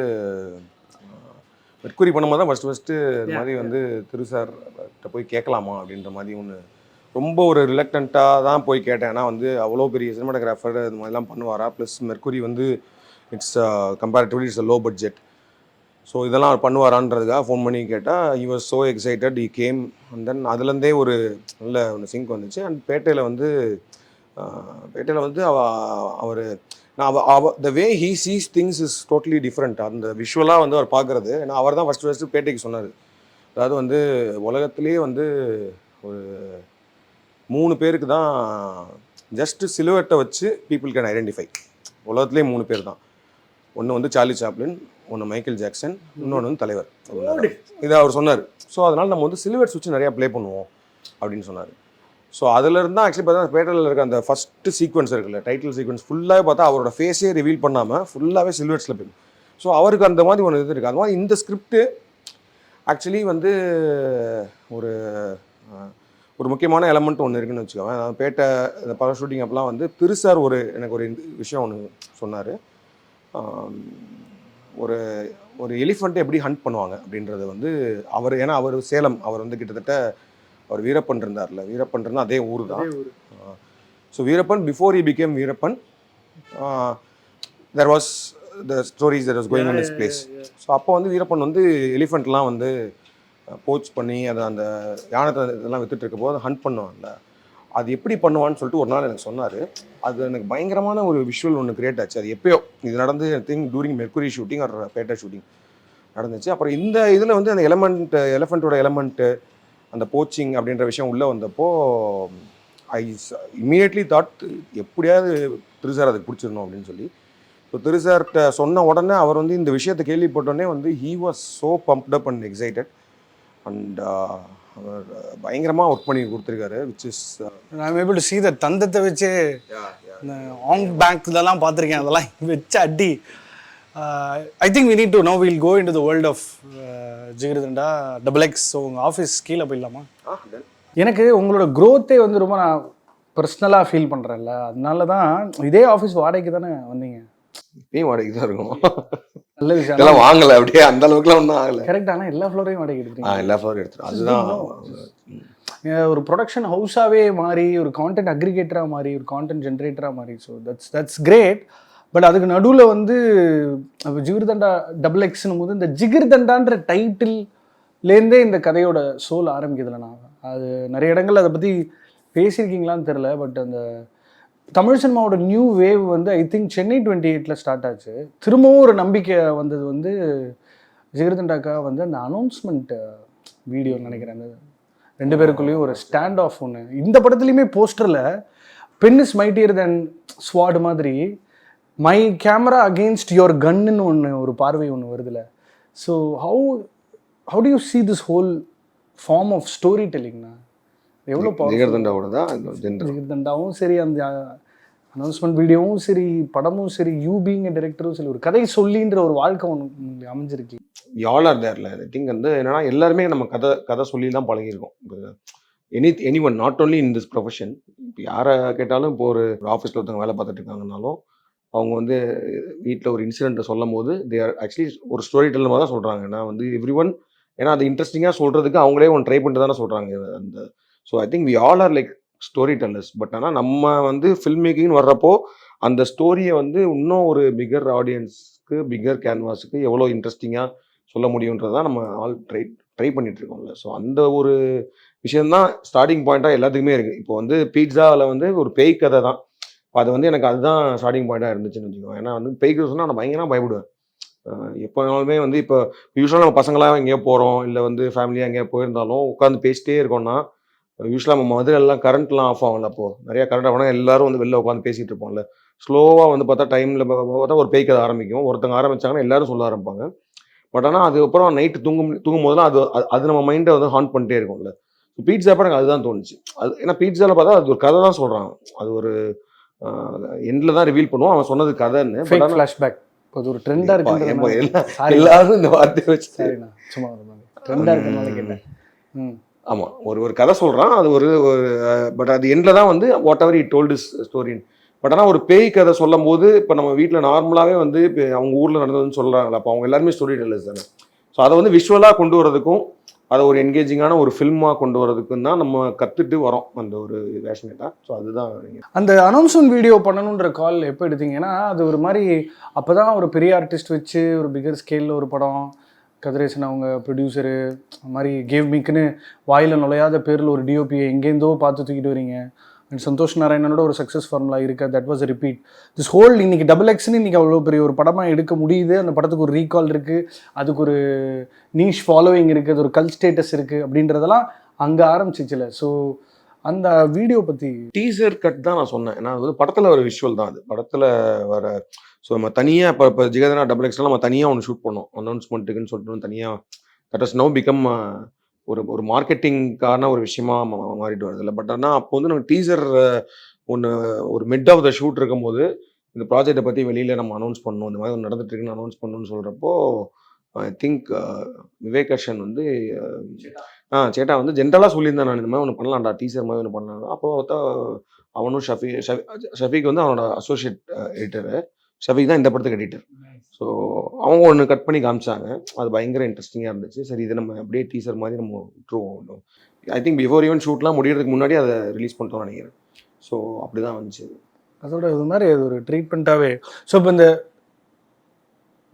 mercury பண்ணும்போது தான் first இது மாதிரி வந்து திரு சார்கிட்ட போய் கேட்கலாமா அப்படின்ற மாதிரி ஒன்று ரொம்ப ஒரு ரிலக்டண்ட்டாக தான் போய் கேட்டேன். ஏன்னா வந்து அவ்வளோ பெரிய சினிமாட்டோகிராஃபர் இது மாதிரிலாம் பண்ணுவாரா, ப்ளஸ் மெர்க்குரி வந்து it's comparatively it's low budget. So இதெல்லாம் அவர் பண்ணுவாரான்றதுக்காக ஃபோன் பண்ணி கேட்டால் he was so excited, he came. And then அதுலேருந்தே ஒரு நல்ல ஒன்று சிங்க் வந்துச்சு. அண்ட் பேட்டையில் வந்து அவர் the way he sees things is totally different. அந்த விஷுவலாக வந்து அவர் பார்க்குறது, ஏன்னா அவர் தான் ஃபஸ்ட்டு பேட்டைக்கு சொன்னார். அதாவது வந்து உலகத்திலே வந்து ஒரு 3 பேருக்கு தான் ஜஸ்ட் சிலுவெட்டை வச்சு பீப்புள் கேன் ஐடென்டிஃபை. உலகத்துலேயே 3 பேர் தான். ஒன்று வந்து சார்லி சாப்ளின், ஒன்று மைக்கேல் ஜாக்சன், இன்னொன்று வந்து தலைவர். இதை அவர் சொன்னார். ஸோ அதனால் நம்ம வந்து சிலுவெட்ஸ் வச்சு நிறையா ப்ளே பண்ணுவோம் அப்படின்னு சொன்னார். ஸோ அதிலிருந்து தான் ஆக்சுவலி பார்த்தா பேட்டரில் இருக்க அந்த ஃபஸ்ட்டு சீக்வன்ஸ் இருக்குல்ல, டைட்டில் சீக்வன்ஸ் ஃபுல்லாகவே பார்த்தா அவரோட ஃபேஸே ரிவீல் பண்ணாமல் ஃபுல்லாகவே சில்வெட்ஸில் போய். ஸோ அவருக்கு அந்த மாதிரி ஒன்று இது இருக்குது. அது மாதிரி இந்த ஸ்கிரிப்டு ஆக்சுவலி வந்து ஒரு முக்கியமான எலமெண்ட் ஒன்று இருக்குன்னு வச்சுக்கோங்க. பேட்டை இந்த படம் ஷூட்டிங் அப்பெல்லாம் வந்து பெருசார் எனக்கு ஒரு விஷயம் ஒன்று சொன்னார். ஒரு எலிஃபண்ட்டை எப்படி ஹண்ட் பண்ணுவாங்க அப்படின்றது வந்து ஏன்னா அவர் சேலம், அவர் வந்து கிட்டத்தட்ட அவர் வீரப்பன் இருந்தார்ல, வீரப்பன் இருந்தால் அதே ஊர் தான். So Veerappan before he became Veerappan there was the stories that was going on this place. So அப்போ வந்து வீரப்பன் வந்து எலிஃபெண்ட்லாம் வந்து போச் பண்ணி அதை அந்த யானத்தை இதெல்லாம் வித்துட்டு இருக்க போது ஹண்ட் பண்ணுவான்ல, அது எப்படி பண்ணுவான்னு சொல்லிட்டு ஒரு நாள் எனக்கு சொன்னார். அது எனக்கு பயங்கரமான ஒரு விஷுவல் ஒன்று கிரியேட் ஆச்சு. அது எப்பயோ இது நடந்து think during Mercury shooting or Petta shooting நடந்துச்சு. அப்புறம் இந்த இதில் வந்து அந்த எலிஃபெண்ட்டோட எலமெண்ட்டு, அந்த போச்சிங் அப்படின்ற விஷயம் உள்ளே வந்தப்போ ஐ இம்மீடியட்லி தாட் எப்படியாவது திரு சார் அதுக்கு பிடிச்சிடணும் அப்படின்னு சொல்லி. ஸோ திரு சார்கிட்ட சொன்ன உடனே அவர் வந்து இந்த விஷயத்தை கேள்விப்பட்டோடனே வந்து he was so pumped up and excited. And அவர் பயங்கரமாக ஒர்க் பண்ணி கொடுத்துருக்காரு. Which is I am able to see that. தந்தத்தை வச்சு ஆங் பேங்க்லாம் பார்த்துருக்கேன், அதெல்லாம் வச்சு அடி. I think we need to now we'll go into the world of Jigarthanda XX. So உங்கள் ஆஃபீஸ் கீழே போயிடலாமா? எனக்கு உங்களோட க்ரோத்தே வந்து ரொம்ப நான் பர்சனலாக ஃபீல் பண்ணுறேன்ல, அதனால தான் இதே ஆஃபீஸ் வாடகைக்கு தானே வந்தீங்க? இப்பயும் வாடகைக்கு தான் இருக்கும். நல்ல விஷயம். இதெல்லாம் வாங்கல, அப்படியே அந்த அளவுக்குலாம் ஒன்றும் ஆகல. கரெக்ட். ஆனால் எல்லா ஃப்ளோரையும் வாடகை எடுத்துருக்கீங்க. எல்லா ஃப்ளோரும் எடுத்துரும். அதுதான் ஒரு ப்ரொடக்ஷன் ஹவுஸாகவே மாறி, ஒரு கான்டென்ட் அக்ரிகேட்டராக மாறி, ஒரு கான்டென்ட் ஜென்ரேட்டராக மாறி. So that's great. பட் அதுக்கு நடுவில் வந்து ஜிகர்தண்டா டபுள் எக்ஸ்னும் போது இந்த ஜிகர்தண்டான்ற டைட்டில்லேருந்தே இந்த கதையோட சோல் ஆரம்பிக்குதுல. நான் அது நிறைய இடங்கள் அதை பற்றி பேசியிருக்கீங்களான்னு தெரில. பட் அந்த தமிழ் சினிமாவோட நியூ வேவ் வந்து ஐ திங்க் சென்னை 28ல் ஸ்டார்ட் ஆச்சு. திரும்பவும் ஒரு நம்பிக்கை வந்தது வந்து ஜிகர்தண்டாக்கா வந்து அந்த அனௌன்ஸ்மெண்ட் வீடியோ நினைக்கிறேன். அந்த 2 பேருக்குள்ளேயும் ஒரு ஸ்டாண்ட் ஆஃப் ஒன்று. இந்த படத்துலையுமே போஸ்டரில் pen is mightier than sword மாதிரி my camera against your gun ஒரு பார்வை ஒன்று வருதுல. So how do you see this whole form of story டெல்லிங்னா? எவ்வளோ ஜிகர்தண்டாவோட தான் ஜிகர்தண்டாவும் சரி, அந்த அனௌன்ஸ்மெண்ட் வீடியோவும் சரி, படமும் சரி, யூ பீங் எ டைரக்டரும் சரி, ஒரு கதை சொல்லின்ற ஒரு வாழ்க்கை ஒன்று அமைஞ்சிருக்கு. யால் ஆர் தேர்ல. ஐ திங்க் வந்து என்னன்னா எல்லாருமே நம்ம கதை சொல்லி தான் பழகிருக்கோம். Any one, not only in this profession. இப்போ யாரை கேட்டாலும், இப்போ ஒரு ஆஃபீஸில் ஒருத்தவங்க வேலை பார்த்துட்டு இருக்காங்கனாலும் அவங்க வந்து வீட்டில் ஒரு இன்சிடென்ட்டை சொல்லும் போது தே ஆர் ஆக்சுவலி ஒரு ஸ்டோரி டெல்லர் மாதிரி தான் சொல்கிறாங்க. ஏன்னா வந்து எவ்ரி ஒன், ஏன்னா அது இன்ட்ரெஸ்டிங்காக சொல்கிறதுக்கு அவங்களே ஒன்று ட்ரை பண்ணிட்டு தானே சொல்கிறாங்க அந்த. So I think we all are like storytellers. But ஆனால் நம்ம வந்து ஃபில்ம் மேக்கிங்னு வர்றப்போ அந்த ஸ்டோரியை வந்து இன்னும் ஒரு பிகர் ஆடியன்ஸ்க்கு, பிகர் கேன்வாஸுக்கு எவ்வளோ இன்ட்ரெஸ்டிங்காக சொல்ல முடியுன்றதான் நம்ம ஆல் ட்ரை பண்ணிட்டு இருக்கோம்ல. ஸோ அந்த ஒரு விஷயம்தான் ஸ்டார்டிங் பாயிண்ட்டாக எல்லாத்துக்குமே இருக்குது. இப்போ வந்து பீட்சாவில் வந்து ஒரு பேய் கதை தான். அது வந்து எனக்கு அதுதான் ஸ்டார்டிங் பாயிண்ட்டாக இருந்துச்சுன்னு வச்சுக்கோங்க. ஏன்னா வந்து பேய் கதை சொன்னால் நான் பயங்கரமாக பயப்படுவேன். எப்போனாலுமே வந்து இப்போ யூஸ்வலாக நம்ம பசங்களாக எங்கேயோ போகிறோம், இல்லை வந்து ஃபேமிலியாக எங்கேயோ போயிருந்தாலும் உட்காந்து பேசிட்டே இருக்கோம்னா, யூஸ்வலாக நம்ம மதுரெல்லாம் கரண்ட்லாம் ஆஃப் ஆகும்ல. அப்போது நிறையா கரண்ட் ஆகணும், எல்லாரும் வந்து வெளில உட்காந்து பேசிகிட்டு இருப்போம்ல. ஸ்லோவாக வந்து பார்த்தா டைமில் பார்த்தா ஒரு பேய் கதை ஆரம்பிக்கும். ஒருத்தங்க ஆரம்பித்தாங்கன்னா எல்லாரும் சொல்ல ஆரம்பிப்பாங்க. பட் ஆனால் அதுக்கப்புறம் நைட்டு தூங்கும் போதெல்லாம் அது நம்ம மைண்டை வந்து ஹாண்ட் பண்ணிட்டே இருக்கும்ல. பீட்சா அப்போ எனக்கு அதுதான் தோணுச்சு. அது ஏன்னா பீட்சாவில் பார்த்தா அது ஒரு கதை தான் சொல்கிறான். அது ஒரு எண்டில் தான் ரிவீல் பண்ணுவோம் அவன் சொன்னது கதைன்னு. ஃப்ளாஷ்பேக் அது ஒரு ட்ரெண்டாக இருக்கு. எல்லாரும் இந்த வார்த்தையை வச்சு சும்மா ட்ரெண்டாக இருக்கிறதுனால கேட்டேன். ஆமாம், ஒரு கதை சொல்கிறான். அது ஒரு பட் அது எண்டில் தான் வந்து whatever I told is ஸ்டோரின்னு. பட் ஆனால் ஒரு பேய் கதை சொல்லும் போது இப்போ நம்ம வீட்டில் நார்மலாகவே வந்து இப்போ அவங்க ஊரில் நடந்ததுன்னு சொல்கிறாங்களா, அப்போ அவங்க எல்லாருமே ஸ்டோரி டெல்லர்ஸ் தானே. ஸோ அதை வந்து விஷுவலாக கொண்டு வரதுக்கும் அதை ஒரு என்கேஜிங்கான ஒரு ஃபில்மாக கொண்டு வரதுக்கும் தான் நம்ம கற்றுட்டு வரோம் அந்த ஒரு வேஷனேட்டாக. ஸோ அதுதான் அந்த அனௌன்ஸ்மெண்ட் வீடியோ பண்ணணுன்ற கால் எப்போ எடுத்தீங்கன்னா, அது ஒரு மாதிரி அப்போ தான் ஒரு பெரிய ஆர்டிஸ்ட் வச்சு ஒரு பிகர் ஸ்கேலில் ஒரு படம், கதிரேசன் அவங்க ப்ரொடியூசரு மாதிரி கேவ் மீக்குன்னு வாயில் நுழையாத பேரில் ஒரு டிஓபியை எங்கேருந்தோ பார்த்து தூக்கிட்டு வரீங்க. அண்ட் சந்தோஷ் நாராயணனோட ஒரு சக்ஸஸ் ஃபார்முலா இருக்குது. That was repeat this whole. இன்னைக்கு டபுள் எக்ஸ்ன்னு இன்றைக்கி அவ்வளோ பெரிய ஒரு படமாக எடுக்க முடியுது. அந்த படத்துக்கு ஒரு ரீகால் இருக்குது, அதுக்கு ஒரு நீஷ் ஃபாலோவிங் இருக்குது, அது ஒரு கல் ஸ்டேட்டஸ் இருக்குது அப்படின்றதெல்லாம் அங்கே ஆரம்பிச்சிச்சுல. ஸோ அந்த வீடியோ பற்றி டீசர் கட் தான் நான் சொன்னேன். ஏன்னா அது வந்து படத்தில் ஒரு விஷுவல் தான். அது படத்தில் வர. ஸோ நம்ம தனியாக இப்போ ஜிகர்தண்டா டபுள் எக்ஸ்லாம் நம்ம தனியாக ஒன்று ஷூட் பண்ணோம் அனௌன்ஸ்மெண்ட்டுக்குன்னு சொல்லிட்டு தனியாக. தட் இஸ் நவ் பிகம் ஒரு மார்க்கெட்டிங்கான ஒரு விஷயமா மாறிட்டு வருதில்ல. பட் ஆனால் அப்போ வந்து நம்ம டீசர் ஒரு மிட் ஆஃப் த ஷூட் இருக்கும்போது இந்த ப்ராஜெக்டை பற்றி வெளியில் நம்ம அனௌன்ஸ் பண்ணணும், இந்த மாதிரி நடந்துட்டு இருக்குன்னு அனௌன்ஸ் பண்ணணும்னு சொல்கிறப்போ ஐ திங்க் விவேக் அர்ஷன் வந்து சேட்டா வந்து ஜென்ரலாக சொல்லியிருந்தேன், நான் இந்த மாதிரி ஒன்று பண்ணலாம்டா, டீசர் மாதிரி ஒன்று பண்ணலாம். அப்போ பார்த்தா அவனும் ஷஃபீக் வந்து அவனோட அசோசியேட் எடிட்டரு, ஷஃபீக் தான் இந்த படத்துக்கு எடிட்டர். ஸோ அவங்க ஒன்று கட் பண்ணி காமிச்சாங்க. அது பயங்கர இன்ட்ரெஸ்டிங்காக இருந்துச்சு. சரி, இதை நம்ம அப்படியே டீசர் மாதிரி நம்ம விட்டுருவோம். ஐ திங்க் பிஃபோர் ஈவன் ஷூட்லாம் முடியறதுக்கு முன்னாடி அதை ரிலீஸ் பண்ணிட்டோம்னு நினைக்கிறேன். ஸோ அப்படி தான் வந்துச்சு. அதோட இது மாதிரி அது ஒரு ட்ரீட்மெண்ட்டாகவே. ஸோ இப்போ இந்த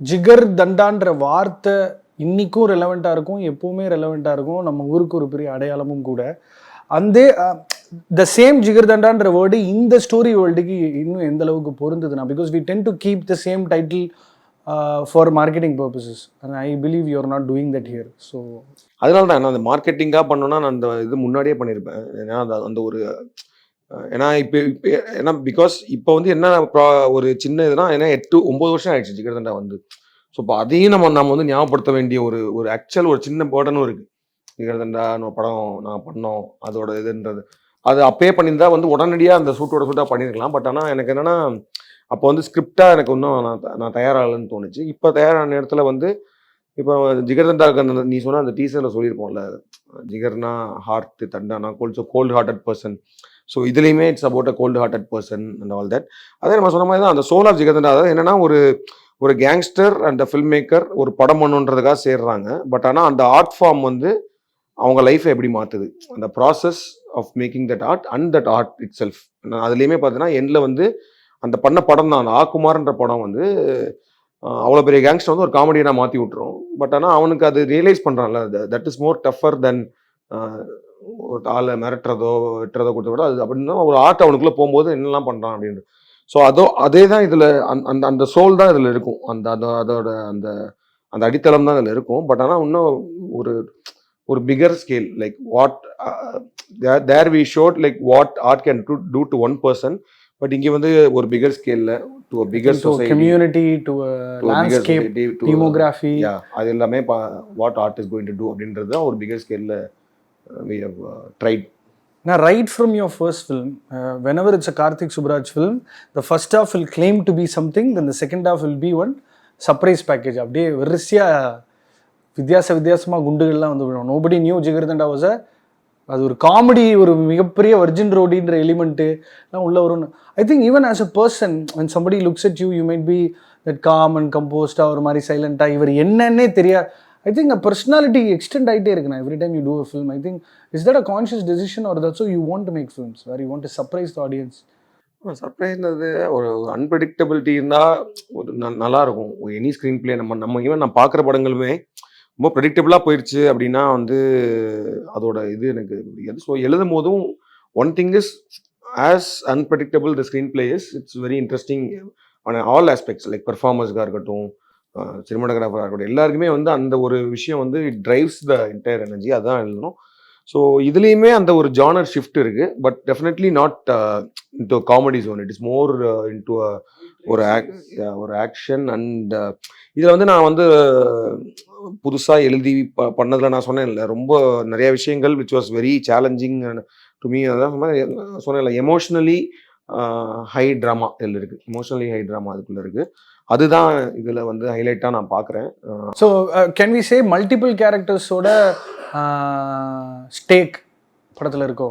ஜிகர் தண்டான்ற வார்த்தை இன்றைக்கும் ரெலவெண்ட்டாக இருக்கும், எப்போவுமே ரெலவெண்ட்டாக இருக்கும், நம்ம ஊருக்கு ஒரு பெரிய அடையாளமும் கூட. அந்த த சேம் ஜிகர்தண்டான்ற வேர்டு இந்த ஸ்டோரி வேர்ல்டுக்கு இன்னும் எந்த அளவுக்கு பொருந்ததுன்னா, because we tend to keep the same title for marketing purposes and I believe you are not doing that here. So அதனால தான் நான் அந்த மார்க்கெட்டிங்காக பண்ணோன்னா நான் அந்த இது முன்னாடியே பண்ணியிருப்பேன். ஏன்னா அந்த ஒரு ஏன்னா இப்போ ஏன்னா பிகாஸ் இப்போ வந்து என்ன ஒரு சின்ன இதுனா, ஏன்னா 8-9 வருஷம் ஆயிடுச்சு ஜிகர்தண்டா வந்து. ஸோ இப்போ அதையும் நம்ம வந்து ஞாபகப்படுத்த வேண்டிய ஒரு ஆக்சுவல் ஒரு சின்ன பேர்டனும் இருக்குது. ஜிகர்தண்டா படம் நான் பண்ணோம், அதோட இதுன்றது அது அப்பயே பண்ணியிருந்தா வந்து உடனடியாக அந்த சூட்டாக பண்ணியிருக்கலாம். பட் ஆனால் எனக்கு என்னென்னா அப்போ வந்து ஸ்கிரிப்டாக எனக்கு இன்னும் நான் தயாராகலன்னு தோணுச்சு. இப்போ தயாரான நேரத்தில் வந்து இப்போ ஜிகர்தண்டாவுக்கு அந்த நீ சொன்ன அந்த டீசரில் சொல்லியிருப்போம்ல, ஜிகர்னா ஹார்ட், தண்டானா கோல்ட் ஹார்ட்டட் பர்சன். ஸோ இதுலேயுமே it's about a cold hearted person and all that. அதே நம்ம சொன்ன மாதிரி தான் அந்த சோல் ஆஃப் ஜிகர்தண்டா. அதாவது என்னன்னா ஒரு கேங்ஸ்டர் அண்ட் ஃபில்ம் மேக்கர் ஒரு படம் பண்ணுன்றதுக்காக சேர்றாங்க. பட் ஆனால் அந்த ஆர்ட் ஃபார்ம் வந்து அவங்க லைஃப்பை எப்படி மாற்றுது, அந்த process of making that art and that art itself. அதுலேயுமே பார்த்தீங்கன்னா எண்டில் வந்து அந்த பண்ண படம் தான், அந்த ஆக்குமார்ன்ற படம் வந்து அவ்வளோ பெரிய கேங்ஸ்டர் வந்து ஒரு காமெடியாக மாற்றி விட்டுரும். பட் ஆனால் அவனுக்கு அது ரியலைஸ் பண்ணுறான்ல, that is more tougher than ஒரு ஆளை மிரட்டுறதோ வெட்டுறதோ கொடுத்த விட அது அப்படின்னா ஒரு ஆர்ட் அவனுக்குள்ளே போகும்போது என்னெல்லாம் பண்ணுறான் அப்படின்னு. ஸோ அதே தான் இதில் அந்த அந்த சோல் தான் இதில் இருக்கும். அதோட அந்த அந்த அடித்தளம் தான் இதில் இருக்கும். பட் ஆனால் இன்னும் ஒரு bigger scale like what there we showed like what art can do to one person. But இங்கே வந்து ஒரு பிகர் ஸ்கேலில் to a bigger society, community, to a landscape, demography, அது எல்லாமே what art is going to do அப்படின்றது தான் ஒரு bigger ஸ்கேலில் we have tried. Now, right from your first film, whenever it's a Karthik Subburaj film, the first half will claim to be something, then the second half will be one surprise package. அப்படியே வரிசையா வித்தியாசமாக குண்டுகள்லாம் வந்து விடும். Nobody new jigarthanda was அது ஒரு comedy, ஒரு மிகப்பெரிய virgin ரோடின்ற element உள்ள வரும். I think even as a person when somebody looks at you, you might be that calm and composed, ஒரு மாதிரி சைலண்டாக இவர் என்னன்னே தெரியாது. I think a personality extend ஆகிட்டே இருக்குண்ணா every time you do a film. I think is that a conscious decision or that's how you want to make films where you want to surprise the audience? சர்ப்ரைஸ்ன்றது ஒரு unpredictability இருந்தால் ஒரு நல்லா இருக்கும். Any screen play நம்ம even நான் பார்க்குற படங்களுமே ரொம்ப ப்ரெடிக்டபிளாக போயிடுச்சு அப்படின்னா வந்து அதோட இது எனக்கு பிடிக்காது. ஸோ எழுதும் போதும் one thing is as unpredictable the screen play is, it's very interesting on all aspects like பெர்ஃபார்மன்ஸ்க்காக இருக்கட்டும், சினிமாட்டோகிராஃபராக இருக்கட்டும், எல்லாருக்குமே வந்து அந்த ஒரு விஷயம் வந்து it drives the entire energy. அதுதான் எழுதணும். ஸோ இதுலேயுமே அந்த ஒரு ஜானர் ஷிஃப்ட் இருக்குது. But definitely not into comedy zone. It is more into ஒரு ஆக்ஷன். அண்ட் இதில் வந்து நான் வந்து புதுசாக எழுதி பண்ணதில் நான் சொன்னேன் இல்லை, ரொம்ப நிறைய விஷயங்கள் which was very challenging to me. அதான் சொன்னேன் இல்லை, எமோஷ்னலி ஹை ட்ராமா இதில் இருக்குது. எமோஷ்னலி ஹை ட்ராமா அதுக்குள்ளே இருக்குது. அதுதான் இதில் வந்து ஹைலைட்டாக நான் பார்க்குறேன். So can we say multiple கேரக்டர்ஸோட ஸ்டேக் படத்தில் இருக்கோ,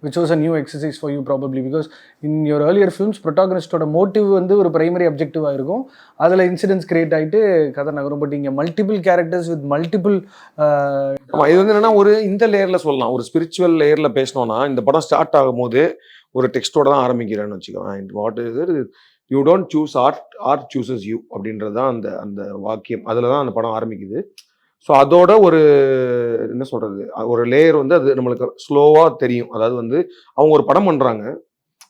which was a new exercise for you probably because in your earlier films protagonist-ஓட motive வந்து ஒரு primary objective-ஆ இருக்கும், அதில் இன்சிடென்ட்ஸ் கிரியேட் ஆகிட்டு கதை நகரும். பட் இங்கே மல்டிபிள் கேரக்டர்ஸ் வித் மல்டிபிள். ஆமாம், இது வந்து என்னென்னா ஒரு இந்த லேயரில் சொல்லலாம், ஒரு ஸ்பிரிச்சுவல் லேயரில் பேசினோன்னா இந்த படம் ஸ்டார்ட் ஆகும்போது ஒரு டெக்ஸ்ட்டோட தான் ஆரம்பிக்கிறேன்னு வச்சுக்கோங்க. What is you don't choose art சூசஸ் you அப்படின்றது தான் அந்த அந்த வாக்கியம். அதில் தான் அந்த படம் ஆரம்பிக்குது. ஸோ அதோட ஒரு என்ன சொல்கிறது, ஒரு லேயர் வந்து அது நம்மளுக்கு ஸ்லோவாக தெரியும். அதாவது வந்து அவங்க ஒரு படம் பண்ணுறாங்க,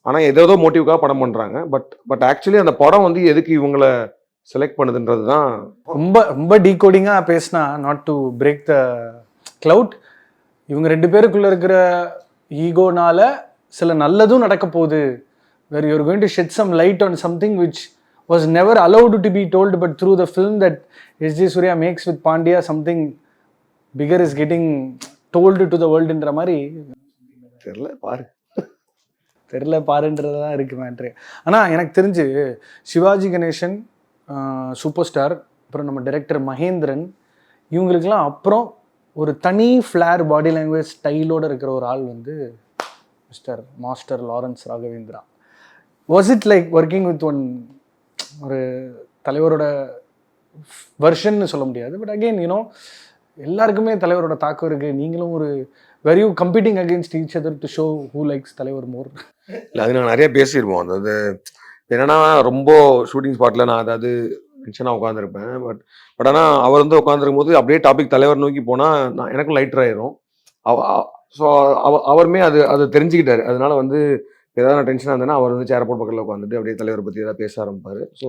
ஆனால் ஏதோ மோட்டிவ்காக படம் பண்ணுறாங்க. பட் ஆக்சுவலி அந்த படம் வந்து எதுக்கு இவங்களை செலக்ட் பண்ணுதுன்றது தான் ரொம்ப ரொம்ப டீகோடிங்காக பேசினா. Not to break the cloud, இவங்க ரெண்டு பேருக்குள்ளே இருக்கிற ஈகோனால சில நல்லதும் நடக்க போகுது. where you're going to shed some light on something which was never allowed to be told, but through the film that S.J. Surya makes with Pandya, something bigger is getting told to the world என்ற மாதிரி தெரியல பாருன்றது தான் இருக்குது matter. ஆனால் எனக்கு தெரிஞ்சு Sivaji Ganesan, super star, அப்புறம் நம்ம டைரக்டர் மகேந்திரன், இவங்களுக்கெல்லாம் அப்புறம் ஒரு தனி ஃப்ளேர் பாடி லாங்குவேஜ் ஸ்டைலோடு இருக்கிற ஒரு ஆள் வந்து mister master Lawrence Raghavendra. Was it like working with ஒரு தலைவரோட வெர்ஷன்னு சொல்ல முடியாது, பட் அகெயின் யூனோ எல்லாருக்குமே தலைவரோட தாக்கம் இருக்குது. நீங்களும் ஒரு very you competing against each other to show who likes தலைவர் மோர்? இல்லை, அது நான் நிறைய பேசியிருப்போம். அதாவது என்னன்னா ரொம்ப ஷூட்டிங் ஸ்பாட்டில் நான் அதாவது டென்ஷனாக உட்காந்துருப்பேன். பட் ஆனால் அவர் வந்து உட்காந்துருக்கும் போது அப்படியே டாபிக் தலைவர் நோக்கி போனால் நான் எனக்கும் லைட்டர் ஆயிரும். ஸோ அவருமே அதை தெரிஞ்சுக்கிட்டாரு. அதனால வந்து ஏதாவது நான் டென்ஷனாக இருந்தேன்னா அவர் வந்து சேர போட்டு பக்கத்தில் உட்காந்துட்டு அப்படியே தலைவரை பற்றி ஏதாவது பேச ஆரம்பிப்பார். ஸோ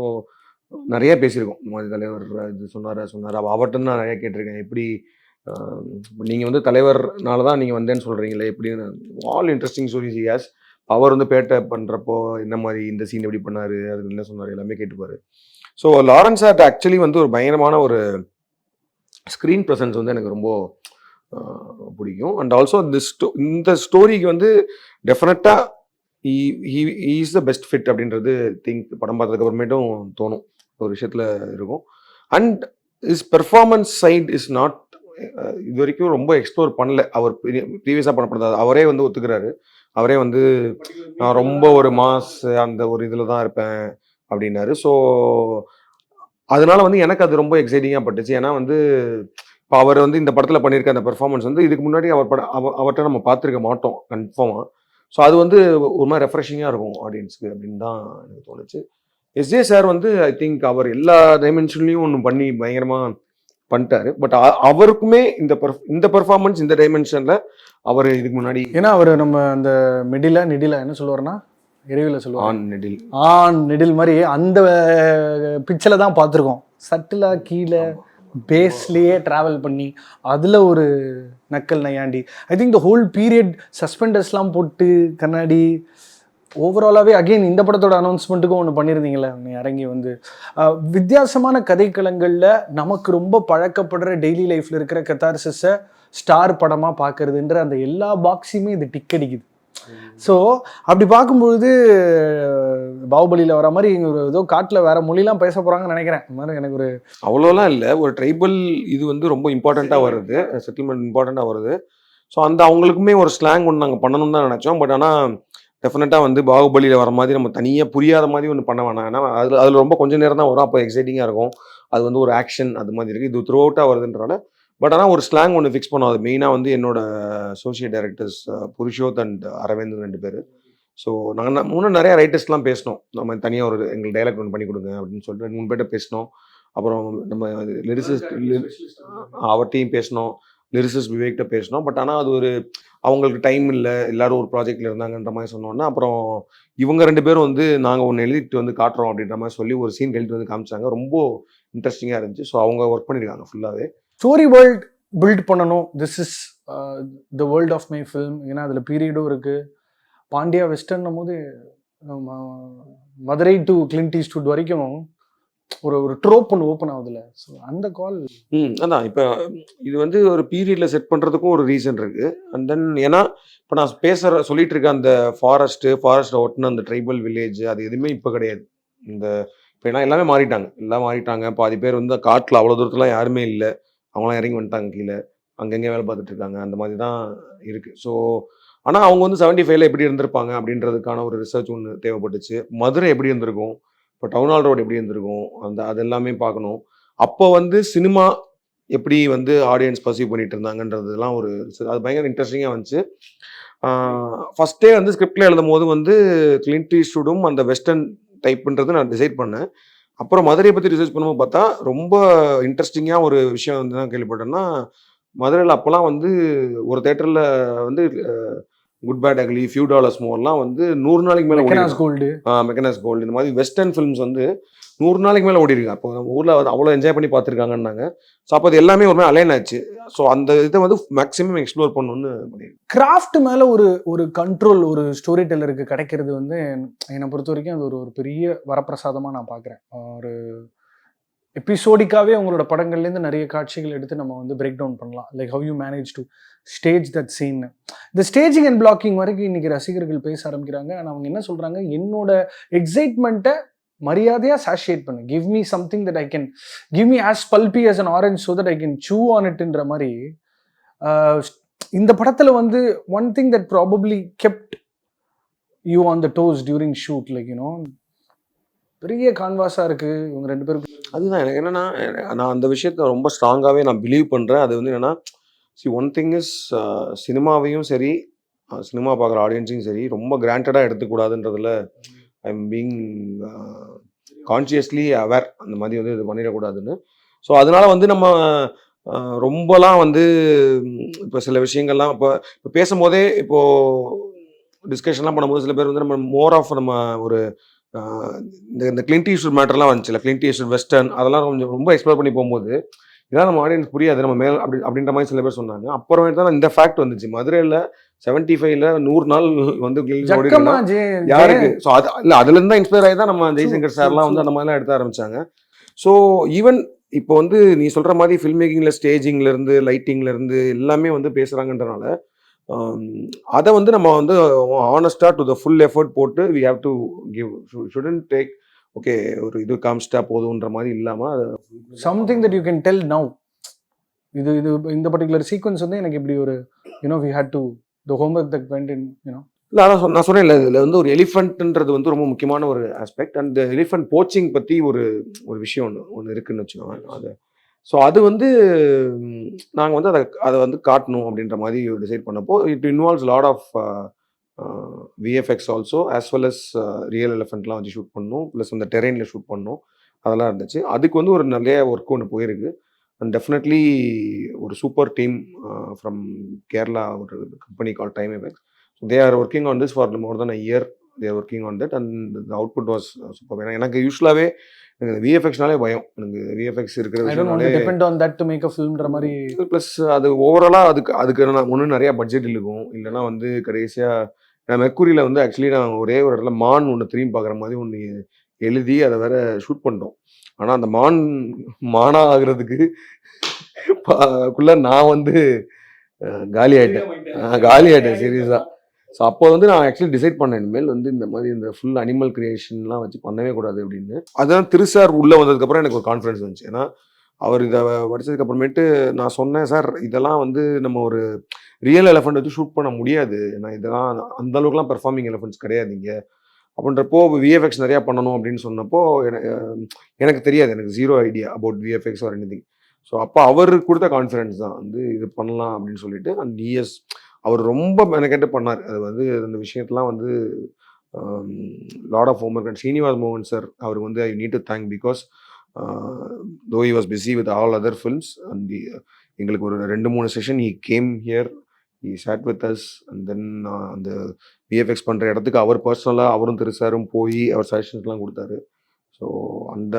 நிறைய பேசியிருக்கோம். இந்த மாதிரி தலைவர் இது சொன்னார். அவர்கிட்ட நான் நிறைய கேட்டிருக்கேன், எப்படி நீங்கள் வந்து தலைவர்னால தான் நீங்கள் வந்தேன்னு சொல்கிறீங்களே எப்படின்னு. All interesting stories has. அவர் வந்து பேட்டை பண்ணுறப்போ என்ன மாதிரி இந்த சீன் எப்படி பண்ணார், அதுக்கு என்ன சொன்னார், எல்லாமே கேட்டுப்பார். ஸோ லாரன்ஸ் ஆர்ட் ஆக்சுவலி வந்து ஒரு பயங்கரமான ஒரு ஸ்க்ரீன் ப்ரெசன்ஸ் வந்து எனக்கு ரொம்ப பிடிக்கும். அண்ட் ஆல்சோ இந்த ஸ்டோரிக்கு வந்து டெஃபினட்டாக he is the best fit அப்படின்றது திங்க் படம் பார்த்ததுக்கு அப்புறமேட்டும் தோணும், ஒரு விஷயத்தில் இருக்கும். And is performance side is not இது வரைக்கும் ரொம்ப எக்ஸ்ப்ளோர் பண்ணல. அவர் ப்ரீவியஸாக பண்ணப்படுறது அவரே வந்து ஒத்துக்கிறாரு. அவரே வந்து நான் ரொம்ப ஒரு மாஸ் அந்த ஒரு இதில் தான் இருப்பேன் அப்படின்னாரு. ஸோ அதனால வந்து எனக்கு அது ரொம்ப எக்ஸைட்டிங்காக பட்டுச்சு. ஏன்னா வந்து இப்போ அவர் வந்து இந்த படத்தில் பண்ணியிருக்க அந்த பெர்ஃபார்மன்ஸ் வந்து இதுக்கு முன்னாடி அவர்கிட்ட நம்ம பார்த்துருக்க மாட்டோம் கன்ஃபார்மாக. ஸோ அது வந்து ஒரு மாதிரி ரெஃப்ரெஷிங்காக இருக்கும் ஆடியன்ஸுக்கு அப்படின்னு தான் எனக்கு தோணுச்சு. எஸ்ஜே சார் வந்து ஐ திங்க் அவர் எல்லா டைமென்ஷன்லையும் ஒன்று பண்ணி பயங்கரமாக பண்ணிட்டாரு. பட் அவருக்குமே இந்த பெர்ஃபார்மன்ஸ் இந்த டைமென்ஷனில் அவர் இதுக்கு முன்னாடி ஏன்னா அவர் நம்ம அந்த நிடில என்ன சொல்லுவார்னா இறைவில சொல்லுவார் ஆன் நெடில் மாதிரி அந்த பிக்சரில் தான் பார்த்துருக்கோம். சட்டிலாக கீழே பேஸ்லேயே ட்ராவல் பண்ணி அதில் ஒரு நக்கல் நையாண்டி. I think the whole period சஸ்பெண்டர்ஸ்லாம் போட்டு கண்ணாடி ஓவராலாகவே அகெயின் இந்த படத்தோட அனௌன்ஸ்மெண்ட்டுக்கும் ஒன்று பண்ணியிருந்தீங்களே நீ இறங்கி வந்து வித்தியாசமான கதைக்களங்களில் நமக்கு ரொம்ப பழக்கப்படுற டெய்லி லைஃப்பில் இருக்கிற கத்தார்சிஸை ஸ்டார் படமாக பார்க்கறதுன்ற அந்த எல்லா பாக்ஸையுமே இது டிக் அடிக்குது. ஸோ அப்படி பார்க்கும்பொழுது பாகுபலியில் வர மாதிரி ஒரு ஏதோ காட்டில் வேற மொழிலாம் பேச போகிறாங்கன்னு நினைக்கிறேன். இந்த மாதிரி எனக்கு ஒரு அவ்வளோலாம் இல்லை. ஒரு ட்ரைபல் இது வந்து ரொம்ப இம்பார்ட்டண்ட்டாக வருது, செட்டில்மெண்ட் இம்பார்ட்டண்ட்டாக வருது. ஸோ அந்த அவங்களுக்குமே ஒரு ஸ்லாங் ஒன்று நாங்கள் பண்ணணும்னு தான் நினச்சோம். பட் ஆனால் டெஃபினட்டாக வந்து பாகுபலியில் வர மாதிரி நம்ம தனியாக புரியாத மாதிரி ஒன்று பண்ண வேணாம். ஏன்னா அதில் ரொம்ப கொஞ்சம் நேரம் தான் வரும், அப்போ எக்ஸைட்டிங்காக இருக்கும். அது வந்து ஒரு ஆக்ஷன் அது மாதிரி இருக்குது. இது த்ரூ அவுட்டாக வருதுன்றனால பட் ஆனால் ஒரு ஸ்லாங் ஒன்று ஃபிக்ஸ் பண்ணோம். அது மெயினாக வந்து என்னோட associate directors Purushoth and Aravind 2 பேர். ஸோ நாங்கள் இன்னும் நிறைய ரைட்டர்ஸ்லாம் பேசினோம். நம்ம தனியாக ஒரு எங்களுக்கு டைலாக் ஒன்று பண்ணி கொடுங்க அப்படின்னு சொல்லிட்டு 3 பேர்கிட்ட பேசினோம். அப்புறம் நம்ம லிரிசிஸ்ட் அவர்கிட்டையும் பேசினோம், லிரிசிஸ்ட் விவேக்கிட்ட பேசினோம். பட் ஆனால் அது ஒரு அவங்களுக்கு டைம் இல்லை, எல்லாரும் ஒரு ப்ராஜெக்டில் இருந்தாங்கன்ற மாதிரி சொன்னோன்னா அப்புறம் இவங்க 2 பேரும் வந்து நாங்கள் ஒன்று எழுதிட்டு வந்து காட்டுறோம் அப்படின்ற மாதிரி சொல்லி ஒரு சீன் எழுதிட்டு வந்து காமிச்சாங்க. ரொம்ப இன்ட்ரெஸ்டிங்காக இருந்துச்சு. ஸோ அவங்க ஒர்க் பண்ணியிருக்காங்க ஃபுல்லாகவே. ஸ்டோரி வேர்ல்ட் பில்ட் பண்ணணும். This is the world of my film. ஏன்னா அதில் பீரியடும் இருக்குது. பாண்டியா வெஸ்டர்ன்னும் போது மதுரை டு கிளின்ட் ஈஸ்ட்வுட் வரைக்கும் ஒரு ட்ரோப் ஒன்று ஓப்பன் ஆகுதுல்ல. ஸோ அந்த கால் அதான் இப்போ இது வந்து ஒரு பீரியடில் செட் பண்ணுறதுக்கும் ஒரு ரீசன் இருக்குது. அண்ட் தென் ஏன்னா இப்போ நான் சொல்லிட்டு இருக்கேன் அந்த ஃபாரஸ்ட்டை ஒட்டின அந்த ட்ரைபல் வில்லேஜ் அது எதுவுமே இப்போ கிடையாது. இந்த இப்போ ஏன்னா எல்லாமே மாறிட்டாங்க. பாதி பேர் வந்து காட்டில் அவ்வளோ தூரத்துலாம் யாருமே இல்லை, அவங்களாம் இறங்கி வந்துட்டாங்க கீழே, அங்கங்கே வேலை பார்த்துட்டு இருக்காங்க. அந்த மாதிரி தான் இருக்குது. ஸோ ஆனால் அவங்க வந்து 75ல் எப்படி இருந்திருப்பாங்க அப்படின்றதுக்கான ஒரு ரிசர்ச் ஒன்று தேவைப்பட்டுச்சு. மதுரை எப்படி இருந்திருக்கும், இப்போ டவுன் ஹால் ரோடு எப்படி இருந்திருக்கும், அது எல்லாமே பார்க்கணும். அப்போ வந்து சினிமா எப்படி வந்து ஆடியன்ஸ் பர்சீவ் பண்ணிட்டு இருந்தாங்கன்றதுலாம் அது பயங்கர இன்ட்ரெஸ்டிங்காக வந்துச்சு. ஃபஸ்ட்டே வந்து ஸ்கிரிப்டில் எழுதும் போது வந்து கிளின்ட் ஈஸ்ட்வுடும் அந்த வெஸ்டர்ன் டைப்ன்றது நான் டிசைட் பண்ணேன். அப்புறம் மதுரையை பற்றி ரிசர்ச் பண்ணும்போது பார்த்தா ரொம்ப இன்ட்ரெஸ்டிங்காக ஒரு விஷயம் வந்து நான் கேள்விப்பட்டேன்னா, மதுரையில் அப்போலாம் வந்து ஒரு தேட்டரில் வந்து good bad ugly, few dollars மோர்லாம் வந்து 100 நாளைக்கு மேலே மெக்கனாஸ் கோல்டு இந்த மாதிரி வெஸ்டர்ன் ஃபிலிம்ஸ் வந்து 100 நாளைக்கு மேலே ஓடிருக்கு. அப்போ நம்ம ஊரில் அவ்வளோ என்ஜாய் பண்ணி பார்த்துருக்காங்கன்னாங்க. ஸோ அப்போ அது எல்லாமே ஒரு மாதிரி அலைன் ஆச்சு. ஸோ அந்த இதை வந்து மேக்ஸிமம் எக்ஸ்ப்ளோர் பண்ணணும்னு பண்ணியிருக்கேன். கிராஃப்ட் மேலே ஒரு கண்ட்ரோல் ஒரு ஸ்டோரி டெல்லருக்கு கிடைக்கிறது வந்து என்னை பொறுத்த வரைக்கும் அது ஒரு பெரிய வரப்பிரசாதமாக நான் பார்க்குறேன். ஒரு எபிசோடிக்காகவே உங்களோட படங்கள்லேருந்து நிறைய காட்சிகள் எடுத்து நம்ம வந்து பிரேக் டவுன் பண்ணலாம். Like how you manage to stage that scene. இந்த ஸ்டேஜிங் அண்ட் பிளாக்கிங் வரைக்கும் இன்னைக்கு ரசிகர்கள் பேச ஆரம்பிக்கிறாங்க. ஆனால் அவங்க என்ன சொல்கிறாங்க, என்னோட எக்ஸைட்மெண்ட்டை மரியாதையாக சாஷியேட் பண்ணு, give me something that I can give me as pulpy as an orange so that I can chew on இட்ன்ற மாதிரி. இந்த படத்தில் வந்து one thing that probably kept you on the toes during shoot, like you know பெரிய கான்வாஸாக இருக்குது இவங்க 2 பேருக்கு. அதுதான் எனக்கு என்னென்னா, நான் அந்த விஷயத்த ரொம்ப ஸ்ட்ராங்காகவே நான் பிலீவ் பண்ணுறேன். அது வந்து என்னென்னா, ஒன் திங் இஸ் சினிமாவையும் சரி, சினிமா பார்க்குற ஆடியன்ஸையும் சரி ரொம்ப கிராண்டடாக எடுத்துக்கூடாதுன்றதுல I am being consciously aware. அந்த மாதிரி வந்து இது பண்ணிடக்கூடாதுன்னு. ஸோ அதனால் வந்து நம்ம ரொம்பலாம் வந்து இப்போ சில விஷயங்கள்லாம் இப்போ பேசும்போதே இப்போது டிஸ்கஷன்லாம் பண்ணும்போது சில பேர் வந்து நம்ம மோர் ஆஃப் நம்ம ஒரு இந்த கிளின்ட் ஈஸ்ட்வுட் மேட்டர்லாம் வந்துச்சுல, கிளின்ட் ஈஸ்ட்வுட் வெஸ்டர்ன் அதெல்லாம் கொஞ்சம் ரொம்ப எக்ஸ்ப்ளோர் பண்ணி போகும்போது இதெல்லாம் நம்ம ஆடியன்ஸ் புரியாது, நம்ம மேல் அப்படின்ற மாதிரி சில பேர் சொன்னாங்க. அப்புறமேட்டு தான் இந்த ஃபேக்ட் வந்துச்சு, மதுரையில் 75ல் 100 நாள் வந்து யாருக்கு. ஸோ அது இல்லை, அதுலேருந்து தான் இன்ஸ்பயர் ஆகி தான் நம்ம ஜெய்சங்கர் சார்லாம் வந்து அந்த மாதிரிலாம் எடுத்த ஆரம்பிச்சாங்க. ஸோ ஈவன் இப்போ வந்து நீ சொல்கிற மாதிரி ஃபில்ம் மேக்கிங்கில் ஸ்டேஜிங்லேருந்து லைட்டிங்லேருந்து எல்லாமே வந்து பேசுகிறாங்கன்றனால அதை வந்து நம்ம வந்து ஆனஸ்டாக டு த ஃபுல் எஃபர்ட் போட்டு we have to give, shouldn't take okay ஒரு இது காமிச்சிட்டா போதுன்ற மாதிரி இல்லாமல் something that you can tell now இது இது இந்த பர்டிகுலர் சீக்வன்ஸ் வந்து எனக்கு இப்படி ஒரு we had to the homework that went in இல்லை அதான் நான் சொன்னேன் இல்லை, இதில் வந்து ஒரு எலிஃபண்ட்ன்றது வந்து ரொம்ப முக்கியமான ஒரு ஆஸ்பெக்ட். அந்த எலிஃபண்ட் போச்சிங் பற்றி ஒரு விஷயம் ஒன்று இருக்குன்னு வச்சுக்கோங்க. அது ஸோ அது வந்து நாங்கள் வந்து அதை வந்து காட்டணும் அப்படின்ற மாதிரி டிசைட் பண்ணப்போ it involves lot of VFX also as well as real எலிஃபெண்ட்லாம் வச்சு ஷூட் பண்ணணும், ப்ளஸ் அந்த டெரெயினில் ஷூட் பண்ணணும், அதெல்லாம் இருந்துச்சு. அதுக்கு வந்து ஒரு நிறைய ஒர்க் ஒன்று போயிருக்கு. அண்ட் டெஃபினெட்லி ஒரு சூப்பர் டீம் ஃப்ரம் கேரளா, ஒரு company call time effects. They are working on this for more than a year. They are working on that and the output was super. எனக்கு யூஸ்வலாகவே எனக்கு விஎஃப்எக்ஸ்னாலே பயம். எனக்கு விஎஃப்எக்ஸ் இருக்கிறது depend on that to make a ஃபில்ம்ன்ற மாதிரி. Plus அது ஓவராலாக அதுக்கு நான் ஒன்று நிறையா பட்ஜெட் இருக்கும், இல்லைனா வந்து கடைசியாக நான் மெர்க்குரியில் வந்து ஆக்சுவலி நான் ஒரே ஒரு இடத்துல மான் ஒன்று திரும்பி பார்க்குற மாதிரி ஒன்று எழுதி அதை வேற ஷூட் பண்ணிட்டோம். ஆனால் அந்த மானாக ஆகிறதுக்கு நான் வந்து காலி ஆகிட்டேன் சீரியஸாக. ஸோ அப்போ வந்து நான் ஆக்சுவலி டிசைட் பண்ணேன், இனிமேல் வந்து இந்த மாதிரி இந்த ஃபுல் அனிமல் கிரியேஷன்லாம் வச்சு பண்ணவே கூடாது அப்படின்னு. அதுதான் திருசார் உள்ளே வந்ததுக்கப்புறம் எனக்கு ஒரு கான்ஃபிடன்ஸ் வந்துச்சு. ஏன்னா அவர் இதை படித்ததுக்கப்புறமேட்டு நான் சொன்னேன், சார் இதெல்லாம் வந்து நம்ம ஒரு ரியல் எலிஃபெண்ட் வச்சு ஷூட் பண்ண முடியாது, ஏன்னா இதெல்லாம் அந்த அளவுக்குலாம் பெர்ஃபார்மிங் எலிஃபெண்ட்ஸ் கிடையாதுங்க அப்படின்றப்போ விஎஃப்எக்ஸ் நிறையா பண்ணணும் அப்படின்னு சொன்னப்போ எனக்கு தெரியாது, எனக்கு zero idea about VFX or anything. So அப்போ அவர் கொடுத்த கான்ஃபிடன்ஸ் தான் வந்து இது பண்ணலாம் அப்படின்னு சொல்லிட்டு. அண்ட் அவர் ரொம்ப மெனக்கெட்டு பண்ணார். அது வந்து அந்த விஷயத்தெலாம் வந்து lot of homework. And Srinivas மோகன் சார் அவர் வந்து I need to thank, because though he was busy with all other films. And எங்களுக்கு ஒரு 2-3 session he came here, he sat with us. And then அந்த விஎஃப்எக்ஸ் பண்ணுற இடத்துக்கு அவர் பர்சனலாக அவரும் திருசாரும் போய் அவர் சஜஷன்ஸ்லாம் கொடுத்தாரு. ஸோ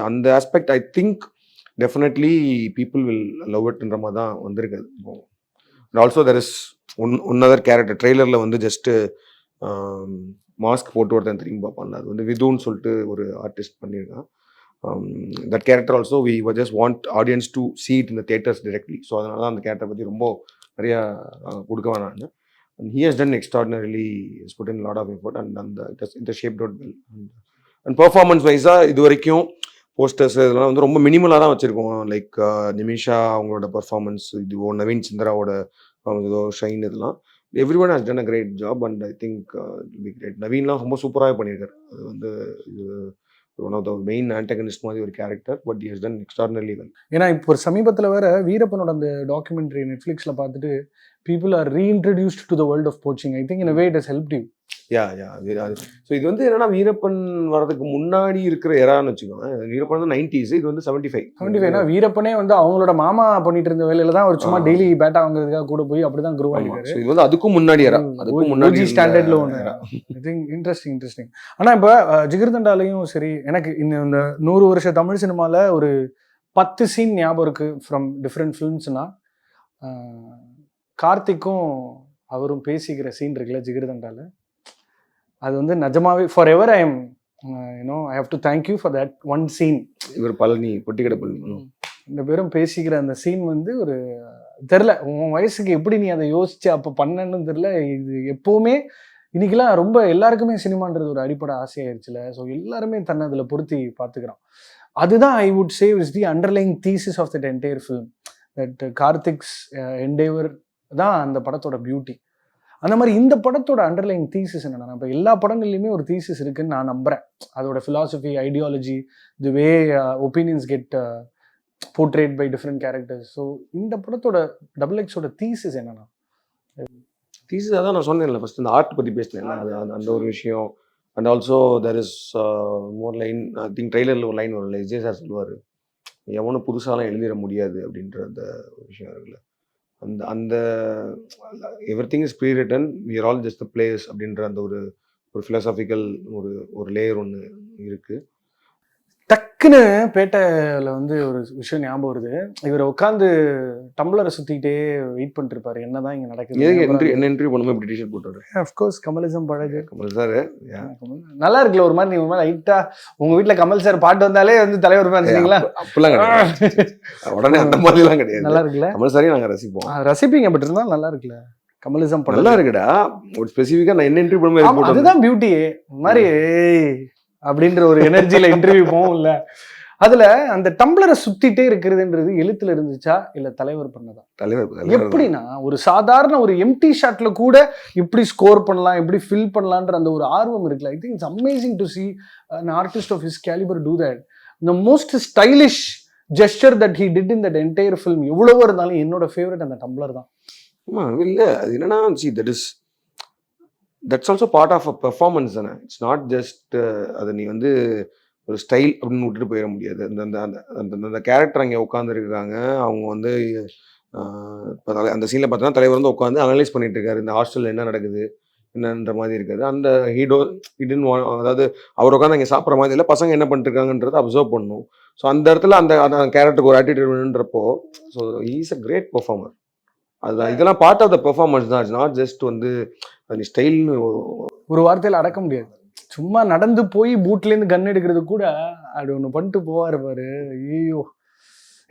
அந்த aspect I think definitely people will love இட்ன்ற மாதிரி தான் வந்திருக்கு. And also there is one other character ட்ரெய்லரில் வந்து ஜஸ்ட்டு மாஸ்க் போட்டு ஒருத்தன் திரும்பி பார்ப்பான்ல, அது வந்து விதுன்னு சொல்லிட்டு ஒரு ஆர்டிஸ்ட் பண்ணியிருக்கான். That character also we just want audience to see it in the theatres directly. So அதனால தான் அந்த கேரக்டரை பற்றி ரொம்ப நிறையா கொடுக்க வேணாங்க. And he has done extraordinarily put in lot of effort and அந்த shaped out well. And performance வைஸாக இது வரைக்கும் போஸ்டர்ஸ் இதெல்லாம் வந்து ரொம்ப மினிமலாக தான் வச்சுருக்கோம். லைக் நிமிஷா அவங்களோட பர்ஃபார்மன்ஸ், இதுவோ நவீன் சிந்தராவோட இதோ ஷைன், இதெல்லாம் every one has done a great job. And I think be great. நவீன்லாம் ரொம்ப சூப்பராகவே பண்ணியிருக்காரு. அது வந்து இது one of the main antagonist மாதிரி ஒரு character, but he has done extraordinarily well. ஏன்னா இப்போ ஒரு சமீபத்தில் வேற வீரப்பனோட அந்த டாக்குமெண்ட்ரி நெட்ஃப்ளிக்ஸில் பார்த்துட்டு people are reintroduced to the world of poaching. I think in a way it has helped you. Yeah so இது வந்து என்னன்னா வீரப்பன் வரதுக்கு முன்னாடி இருக்கிற எரான்னு வச்சுக்கோங்க. வீரப்பன் வந்து 90s, இது வந்து 75. வீரப்பனே வந்து அவங்களோட மாமா பண்ணிட்டு இருந்த வேலையில தான் ஒரு சும்மா டெய்லி பேட்டா வாங்குறதுக்காக கூட போய் அப்படிதான் குரூவ் ஆகிருக்காரு. இது வந்து அதுக்கும் முன்னாடி எரா, அதுக்கும் முன்னாடி ஸ்டாண்டர்ட்ல ஒன்று. I think interesting. ஆனால் இப்போ ஜிகர்தண்டாலையும் சரி, எனக்கு இந்த 100 வருஷ தமிழ் சினிமாவில் ஒரு 10 சீன் ஞாபகம் இருக்கு ஃப்ரம் டிஃப்ரெண்ட் ஃபிலிம்ஸ்னா, கார்த்திக்கும் அவரும் பேசிக்கிற சீன் இருக்குல்ல ஜிகர்தண்டால, அது வந்து நிஜமாவே forever I have to thank you for that one scene. இவர் பழனி பொட்டிக்கடை பழனி 2 பேரும் பேசிக்கிற அந்த சீன் வந்து ஒரு தெரில, உன் வயசுக்கு எப்படி நீ அதை யோசிச்சு அப்போ பண்ணன்னு தெரில. இது எப்போவுமே இன்னைக்கெல்லாம் ரொம்ப எல்லாருக்குமே சினிமான்றது ஒரு அடிப்படை ஆசையாயிருச்சுல. ஸோ எல்லாருமே தன்னை அதில் பொருத்தி பார்த்துக்கிறான். அதுதான் I would say is the underlying thesis of that entire film. That Karthik's endeavour தான் அந்த படத்தோட பியூட்டி. அந்த மாதிரி இந்த படத்தோட அண்டர்லைங் தீசிஸ் என்னன்னா, இப்போ எல்லா படங்கள்லையுமே ஒரு தீசிஸ் இருக்குன்னு நான் நம்புறேன். அதோட philosophy, ideology, the way opinions get portrayed by different characters. So இந்த படத்தோட XXXோட தீசிஸ் என்னன்னா, தீசிஸ் அதான் நான் சொன்னேன்ல ஃபர்ஸ்ட், இந்த ஆர்ட் பற்றி பேசினேன், அது அந்த ஒரு விஷயம். And also there is more line. I think ட்ரெய்லரில் ஒரு லைன் வரும்ல, விஜய் சார் சொல்லுவார், எவனும் புதுசாலாம் எழுதிட முடியாது அப்படின்ற அந்த ஒரு விஷயம் இருக்குல்ல. அந்த everything is pre written, we are all just the players அப்படின்ற அந்த ஒரு ஃபிலாசாபிக்கல் ஒரு லேயர் ஒன்று இருக்குது. டக்குன்னு பேட்டையில் வந்து ஒரு விஷயம் ஞாபகம் வருது. இவர் உட்காந்து டம்ளரை சுற்றிக்கிட்டே வெயிட் பண்ணிட்டு இருப்பாரு, என்னதான் இங்கே நடக்குது. என்ன இன்டர்வியூ பண்ணும்போது இப்படி டிஷர்ட் போட்டாரு. அஃப்கோர்ஸ் கமலிசம் பழகு. கமல் சார் நல்லா இருக்குல்ல ஒரு மாதிரி. நீங்க மாதிரி லைட்டா உங்க வீட்டில் கமல் சார் பாட்டு வந்தாலே வந்து தலைவர் நினைச்சீங்களா? அப்படிலாம் கிடையாது, உடனே அந்த மாதிரிலாம் கிடையாது. நல்லா இருக்குல்ல, கமல் சாரையும் நாங்கள் ரசிப்போம். ரசிப்பீங்க, பட் இருந்தாலும் நல்லா இருக்குல்ல கமலிசம் படம். நல்லா இருக்குடா. ஒரு ஸ்பெசிஃபிக்காக நான் என்ன இன்டர்வியூ பண்ணும்போது அதுதான் பியூட்டி மாதிரி அப்படின்ற ஒரு எனர்ஜியில இன்டர்வியூ போகும்ல. அதுல அந்த டம்ளரை சுத்திட்டே இருக்கிறதுன்றது எழுத்துல இருந்துச்சா இல்ல தலைவர் பண்ணதா? தலைவர் எப்படின்னா ஒரு சாதாரண ஒரு எம்டி ஷாட்ல கூட இப்படி ஸ்கோர் பண்ணலாம், எப்படி ஃபில் பண்ணலான்ற அந்த ஒரு ஆர்வம் இருக்குல்ல. I think it's amazing to see an artist of his caliber do that. The most stylish gesture that he did in that entire film எவ்வளவோ இருந்தாலும் என்னோட ஃபேவரட் அந்த டம்ளர் தான். ஆமா இல்ல அது என்னன்னா see that's also part of a performance தானே. இட்ஸ் நாட் ஜஸ்ட் அதை நீ வந்து ஒரு ஸ்டைல் அப்படின்னு விட்டுட்டு போயிட முடியாது. அந்த அந்த அந்த அந்த அந்த கேரக்டர் அங்கே உட்காந்துருக்காங்க. அவங்க வந்து அந்த சீனில் பார்த்தோன்னா தலைவர் வந்து உட்காந்து அனலைஸ் பண்ணிட்டு இருக்காரு, இந்த ஹாஸ்டலில் என்ன நடக்குது என்னன்ற மாதிரி இருக்காது. அந்த ஹீடன் அதாவது அவர் உட்காந்து அங்கே சாப்பிட்ற மாதிரி இல்லை, பசங்க என்ன பண்ணிட்டு இருக்காங்கன்றதை அப்சர்வ் பண்ணணும். ஸோ அந்த இடத்துல அந்த அந்த கேரக்டருக்கு ஒரு ஆட்டிடியூட்ன்றப்போ so is a great performer. அதுதான் இதெல்லாம் பார்ட் ஆஃப் த பெர்ஃபார்மன்ஸ் தான். இட்ஸ் நாட் ஜஸ்ட் வந்து அது ஸ்டைல்னு ஒரு வார்த்தையில் அடக்க முடியாது. சும்மா நடந்து போய் பூட்லேருந்து கன் எடுக்கிறது கூட அப்படி ஒன்று பண்ணிட்டு போவார் பாரு. ஐயோ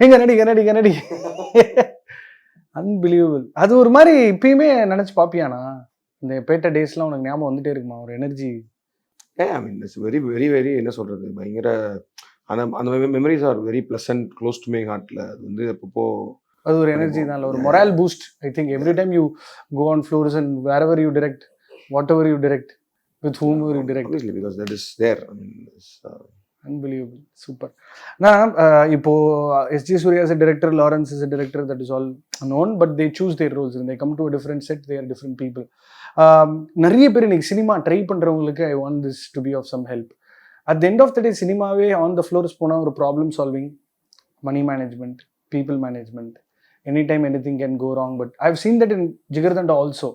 கன்னடி அன்பிலீவபிள். அது ஒரு மாதிரி இப்பயுமே நினச்சி பார்ப்பியானா? இந்த பேட்ட டேஸ்லாம் உனக்கு ஞாபகம் வந்துட்டே இருக்குமா ஒரு energy? I mean it's very very very என்ன சொல்கிறது பயங்கர அந்த அந்த memories are very pleasant close to my ஹார்ட்டில். அது வந்து அப்பப்போ அது ஒரு எனர்ஜி தான், ஒரு moral boost. I think every time you go on floors and wherever you direct, whatever you direct, with whomever you direct, obviously because that is there. I mean it's unbelievable. Super. நான் இப்போ S.J. Surya as a director, Lawrence as a director, that is all known, but they choose their roles and they come to a different set, they are different people. நிறைய பேர் இன்னைக்கு cinema try பண்றவங்களுக்கு I want this to be of some help. At the end of the day சினிமாவே on the floors போனால் ஒரு problem solving, money management, people management, anytime anything can go wrong. But I've seen that in Jigarthanda also.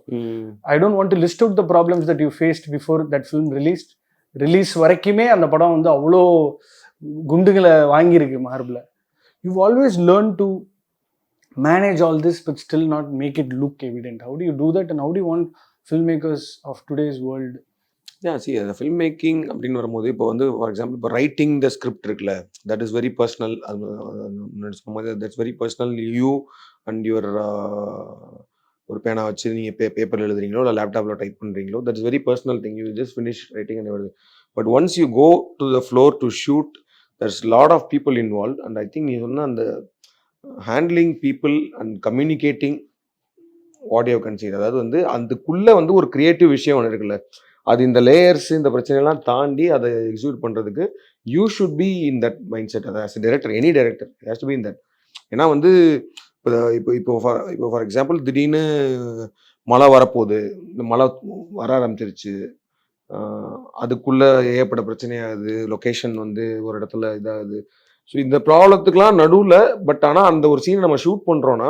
I don't want to list out the problems that you faced before that film released. Release வரைக்குமே அந்த படம் வந்து அவ்வளோ குண்டுகளை வாங்கியிருக்கு மார்பில். You've always learned to manage all this but still not make it look evident. How do you do that and how do you want filmmakers of today's world? see the film making அப்படின்னு வரும்போது இப்போ வந்து for example இப்போ writing the script இருக்குல்ல, that is very personal. That's very personal. You and your ஒரு பேனா வச்சு நீங்கள் பேப்பரில் எழுதுறீங்களோ இல்லை லேப்டாப்பில் டைப் பண்ணுறீங்களோ, that is very personal thing. You just finish writing and everything. But once you go to the floor to shoot, there's lot of people involve. And I think நீ சொன்ன அந்த handling people and communicating what you consider, அதாவது வந்து அதுக்குள்ளே வந்து ஒரு creative விஷயம் ஒன்று இருக்குல்ல, அது இந்த லேயர்ஸ் இந்த பிரச்சனைலாம் தாண்டி அதை எக்ஸிக்யூட் பண்ணுறதுக்கு you should be in that mindset. அது as a director, any director has to be in that. ஏன்னா வந்து இப்போ ஃபார் எக்ஸாம்பிள் திடீர்னு மழை வரப்போகுது, இந்த மழை வர ஆரம்பிச்சிருச்சு, அதுக்குள்ளே ஏகப்பட்ட பிரச்சனையாகுது, லொக்கேஷன் வந்து ஒரு இடத்துல இதாகுது. ஸோ இந்த ப்ராப்ளத்துக்கெலாம் நடுவில் பட் ஆனால் அந்த ஒரு சீனை நம்ம ஷூட் பண்ணுறோன்னா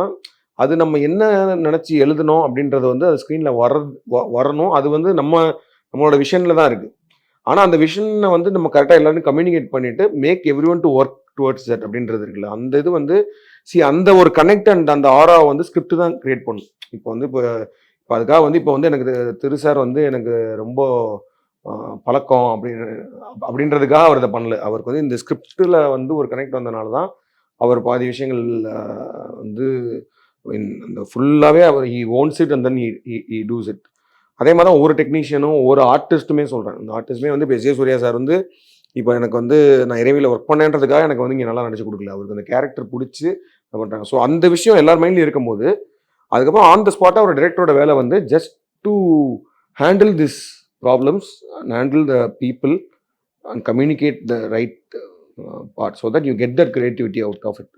அது நம்ம என்ன நினச்சி எழுதணும் அப்படின்றது வந்து அது ஸ்க்ரீனில் வரணும். அது வந்து நம்மளோட விஷனில் தான் இருக்குது. ஆனால் அந்த விஷனை வந்து நம்ம கரெக்டாக எல்லாரும் கம்யூனிகேட் பண்ணிவிட்டு make everyone to work towards that அப்படின்றது இருக்குல்ல, அந்த இது வந்து அந்த ஒரு கனெக்ட் அண்ட் அந்த ஆராவை வந்து ஸ்கிரிப்ட் தான் கிரியேட் பண்ணும். இப்போ வந்து இப்போ அதுக்காக வந்து இப்போ வந்து எனக்கு திரு சார் வந்து எனக்கு ரொம்ப பழக்கம் அப்படின்றதுக்காக அவர் இதை பண்ணல. அவருக்கு வந்து இந்த ஸ்கிரிப்டில் வந்து ஒரு கனெக்ட் வந்தனால தான் அவர் பாதி விஷயங்கள் வந்து அந்த ஃபுல்லாகவே அவர் he owns it and then he does it. அதே மாதிரி தான் ஒவ்வொரு டெக்னீஷியனும் ஒவ்வொரு ஆர்டிஸ்ட்டுமே சொல்கிறேன். இந்த ஆர்டிஸ்ட்டுமே வந்து இப்போ S.J. Surya சார் வந்து இப்போ எனக்கு வந்து நான் இறைவியில் ஒர்க் பண்ணேன்றதுக்காக எனக்கு வந்து இங்கே நல்லா நினச்சி கொடுக்கல, அவருக்கு அந்த கேரக்டர் பிடிச்சி பண்ணுறாங்க. ஸோ அந்த விஷயம் எல்லார் மைண்ட்லையும் இருக்கும்போது அதுக்கப்புறம் ஆன் த ஸ்பாட்டாக ஒரு டைரக்டரோட வேலை வந்து just to handle this problems and handle the people and communicate the right part so that you get that creativity out of it.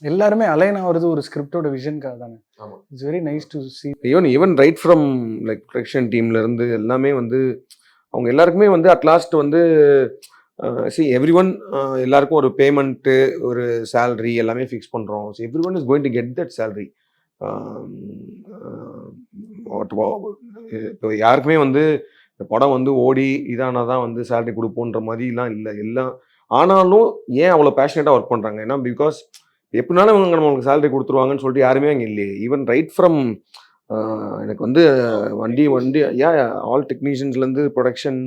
எல்லாருமே அலைன் ஆகிறது ஒரு ஸ்கிரிப்டோட விஷனுக்காக தானே. It's very nice to see. Even right from like production டீம்லேருந்து எல்லாமே வந்து அவங்க எல்லாருக்குமே வந்து அட்லாஸ்ட் வந்து எவ்ரி ஒன் எல்லாருக்கும் ஒரு பேமெண்ட்டு ஒரு சேலரி எல்லாமே ஃபிக்ஸ் பண்ணுறோம். So every one is going to get that salary. இப்போ யாருக்குமே வந்து இந்த படம் வந்து ஓடி இதானால் தான் வந்து சேலரி கொடுப்போன்ற மாதிரிலாம் இல்லை. எல்லாம் ஆனாலும் ஏன் அவ்வளோ பேஷனேட்டாக ஒர்க் பண்ணுறாங்க, ஏன்னா பிகாஸ் எப்படினாலும் இவங்க நம்மளுக்கு சேலரி கொடுத்துருவாங்கன்னு சொல்லிட்டு யாருமே அங்கே இல்லையே. ஈவன் ரைட் ஃப்ரம் எனக்கு வந்து வண்டி ஆல் டெக்னீஷியன்ஸ்லேருந்து ப்ரொடக்ஷன்